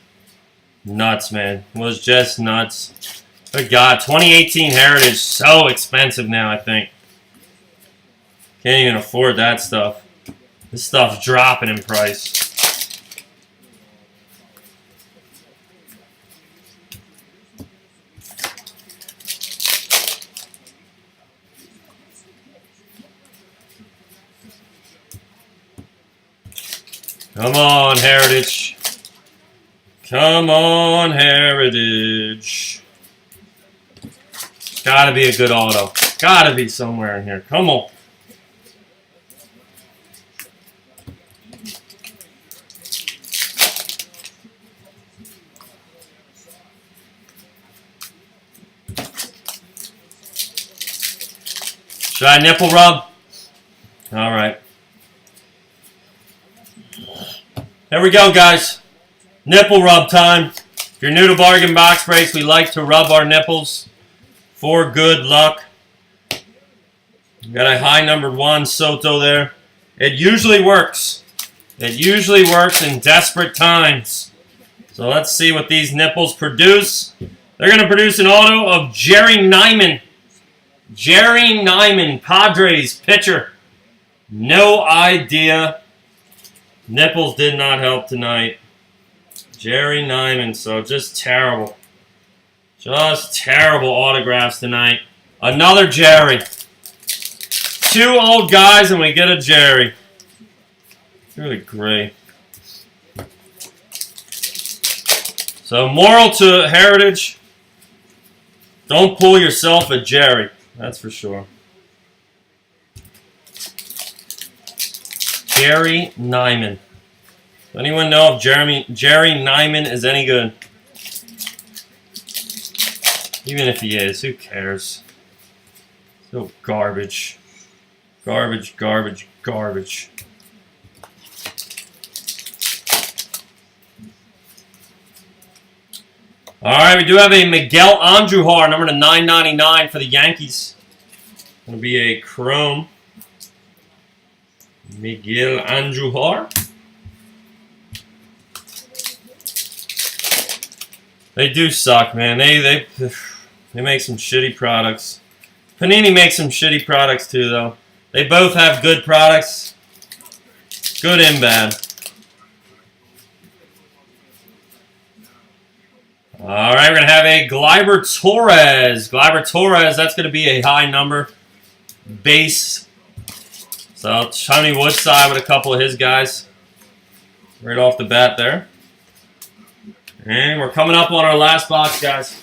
nuts, man. Was just nuts. Good God, 2018 Heritage, so expensive now, I think. Can't even afford that stuff. This stuff's dropping in price. Come on, Heritage. Come on, Heritage. Gotta be a good auto. Gotta be somewhere in here. Come on. Should I nipple rub? All right. There we go, guys. Nipple rub time. If you're new to Bargain Box Breaks, we like to rub our nipples for good luck. Got a high numbered Juan Soto there. It usually works. It usually works in desperate times. So let's see what these nipples produce. They're going to produce an auto of Jerry Nyman. Jerry Nyman, Padres pitcher. No idea. Nipples did not help tonight. Jerry Nyman, so just terrible. Just terrible autographs tonight. Another Jerry. Two old guys and we get a Jerry. Really great. So moral to Heritage, don't pull yourself a Jerry. That's for sure. Jerry Nyman. Does anyone know if Jerry Nyman is any good? Even if he is, who cares? So garbage. Garbage, garbage, garbage. All right, we do have a Miguel Andujar, number to 999 for the Yankees. Going to be a chrome. Miguel Andujar. They do suck, man. They make some shitty products. Panini makes some shitty products too, though. They both have good products. Good and bad. All right, we're going to have a Gleyber Torres. Gleyber Torres, that's going to be a high number. Base. So, Tony Woodside with a couple of his guys. Right off the bat there. And we're coming up on our last box, guys.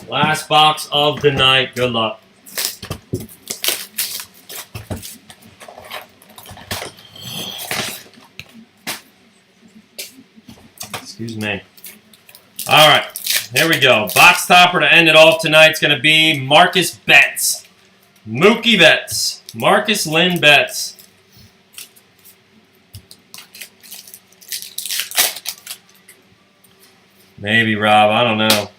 Last box of the night. Good luck. Excuse me. All right, here we go. Box topper to end it off tonight is going to be Marcus Betts. Mookie Betts. Marcus Lynn Betts. Maybe, Rob. I don't know.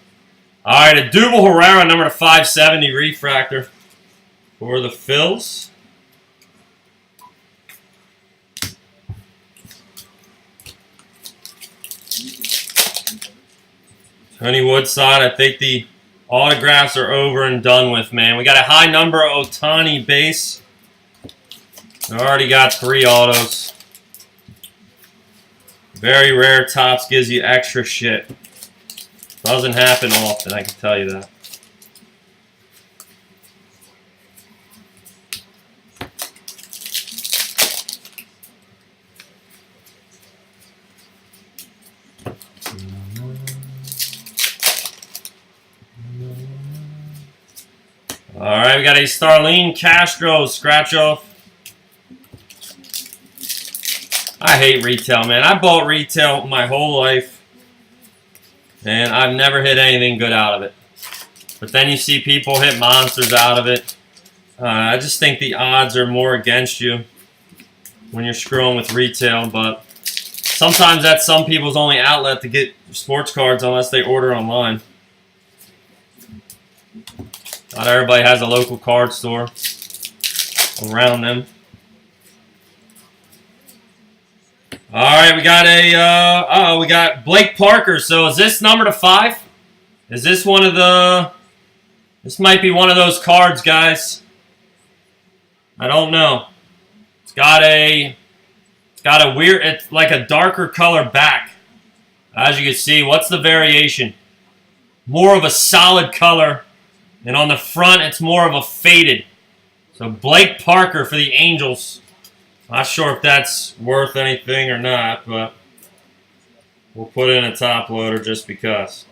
All right, a Duval Herrera, number to 570 refractor for the Phils. Tony Woodside, I think the autographs are over and done with, man. We got a high number Ohtani base. I already got 3 autos. Very rare tops gives you extra shit. Doesn't happen often, I can tell you that. All right, we got a Starlene Castro scratch off. I hate retail, man. I bought retail my whole life, and I've never hit anything good out of it. But then you see people hit monsters out of it, I just think the odds are more against you when you're screwing with retail, but sometimes that's some people's only outlet to get sports cards unless they order online. Not everybody has a local card store around them. All right, we got we got Blake Parker. So is this number to 5? Is this one of the? This might be one of those cards, guys. I don't know. It's got a weird. It's like a darker color back. As you can see, what's the variation? More of a solid color, and on the front, it's more of a faded. So Blake Parker for the Angels. Not sure if that's worth anything or not, but we'll put in a top loader just because.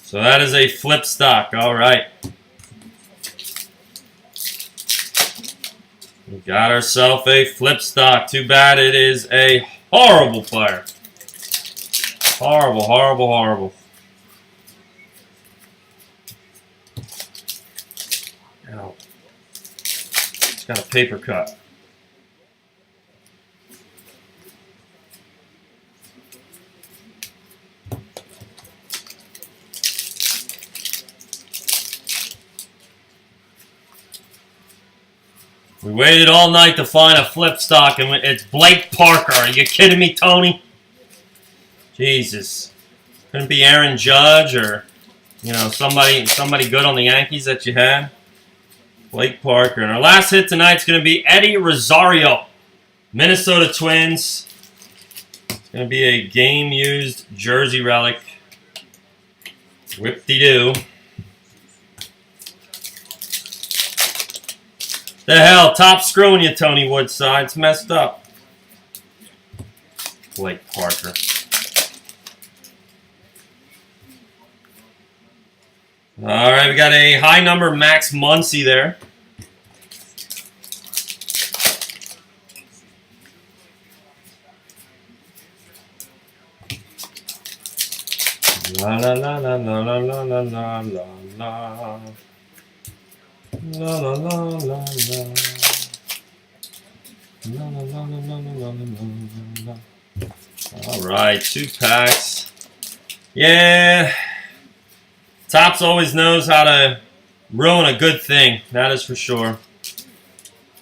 So that is a flip stock. All right. We got ourselves a flip stock. Too bad it is a horrible player. Horrible, horrible, horrible. Ow. It's got a paper cut. We waited all night to find a flip stock, and it's Blake Parker. Are you kidding me, Tony? Jesus. Couldn't be Aaron Judge or, somebody good on the Yankees that you had. Blake Parker. And our last hit tonight is going to be Eddie Rosario. Minnesota Twins. It's going to be a game-used jersey relic. Whip-de-doo. The hell? Top screwing you, Tony Woodside. It's messed up. Blake Parker. All right, we got a high number Max Muncy there. La la la la la la la la la la la. La la la la la. La la la la la la la. All right, 2 packs. Yeah. Topps always knows how to ruin a good thing. That is for sure.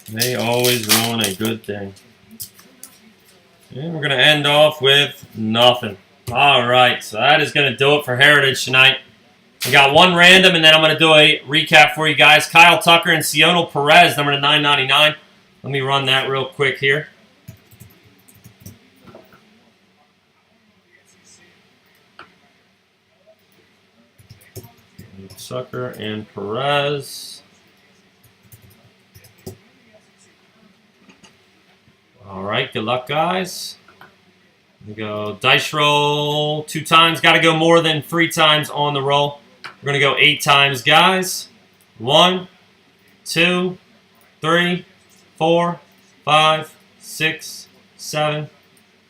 They always ruin a good thing. And we're going to end off with nothing. All right, so that is going to do it for Heritage tonight. We got one random, and then I'm going to do a recap for you guys. Kyle Tucker and Cionel Perez, number to 999. Let me run that real quick here. Tucker and Perez. All right, good luck, guys. We go dice roll 2 times. Got to go more than 3 times on the roll. We're going to go 8 times, guys. 1, 2, 3, 4, 5, 6, 7,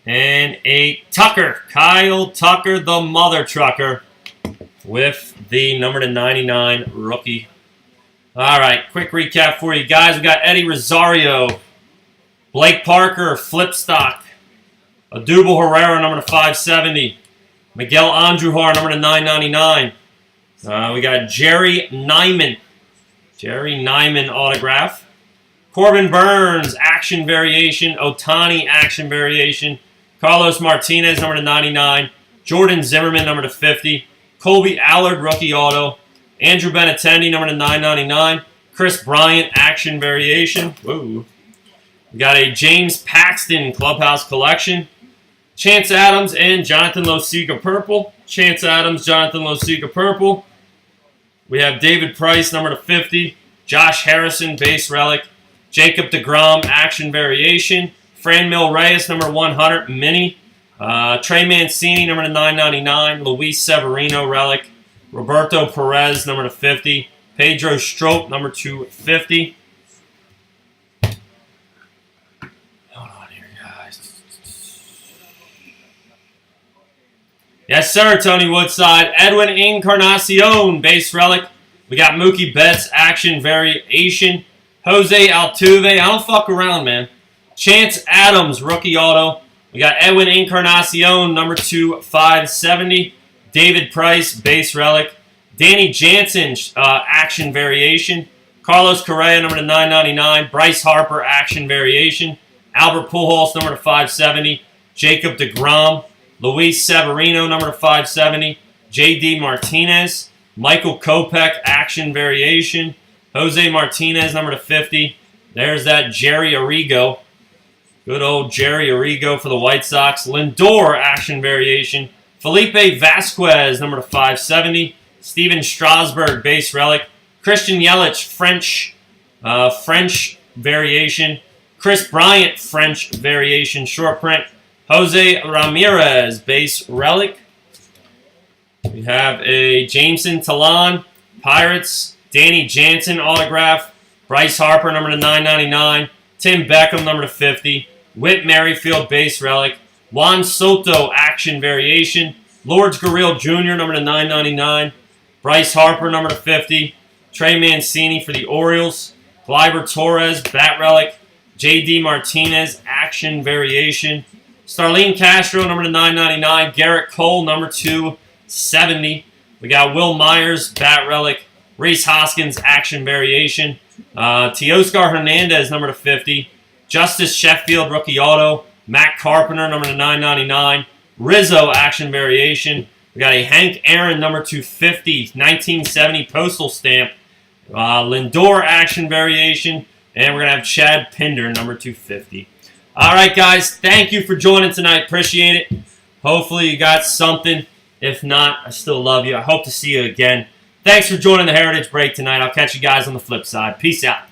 and 8. Tucker. Kyle Tucker, the mother trucker, with the number to 99 rookie. All right, quick recap for you guys. We got Eddie Rosario, Blake Parker, flip stock, Odubel Herrera, number to 570, Miguel Andujar, number to 999. We got Jerry Nyman autograph, Corbin Burns, action variation, Ohtani, action variation, Carlos Martinez, number to 99, Jordan Zimmerman, number to 50, Colby Allard, rookie auto. Andrew Benintendi, number to 999. Chris Bryant, action variation. Whoa. We got a James Paxton Clubhouse collection. Chance Adams and Jonathan Losiga purple. Chance Adams, Jonathan Losiga purple. We have David Price, number to 50. Josh Harrison, base relic. Jacob deGrom, action variation. Franmil Reyes, number 100, mini. Trey Mancini, number to 999. Luis Severino, relic. Roberto Perez, number to 50. Pedro Strop, number 250. Hold on here, guys. Yes, sir, Tony Woodside. Edwin Encarnacion, base relic. We got Mookie Betts, action variation. Jose Altuve. I don't fuck around, man. Chance Adams, rookie auto. We got Edwin Encarnacion, number 2/570. David Price, base relic. Danny Jansen, action variation. Carlos Correa, number 999. Bryce Harper, action variation. Albert Pujols, number 570. Jacob deGrom. Luis Severino, number 570. J.D. Martinez. Michael Kopech, action variation. Jose Martinez, number 50. There's that Jerry Arrigo. Good old Jerry Arrigo for the White Sox. Lindor, action variation. Felipe Vasquez, number 570. Steven Strasburg, base relic. Christian Yelich, French variation. Chris Bryant, French variation, short print. Jose Ramirez, base relic. We have a Jameson Taillon, Pirates. Danny Jansen, autograph. Bryce Harper, number 999. Tim Beckham, number 50. Whit Merrifield, base relic. Juan Soto, action variation. Lourdes Gurriel Jr., number 999. Bryce Harper, number 50. Trey Mancini for the Orioles. Gleyber Torres, bat relic. J.D. Martinez, action variation. Starlene Castro, number 999. Garrett Cole, number 270. We got Will Myers, bat relic. Rhys Hoskins, action variation. Teoscar Hernandez, number 50. Justice Sheffield, rookie auto. Matt Carpenter, number 999. Rizzo, action variation. We got a Hank Aaron, number 250, 1970 postal stamp. Lindor, action variation. And we're going to have Chad Pinder, number 250. All right, guys. Thank you for joining tonight. Appreciate it. Hopefully you got something. If not, I still love you. I hope to see you again. Thanks for joining the Heritage Break tonight. I'll catch you guys on the flip side. Peace out.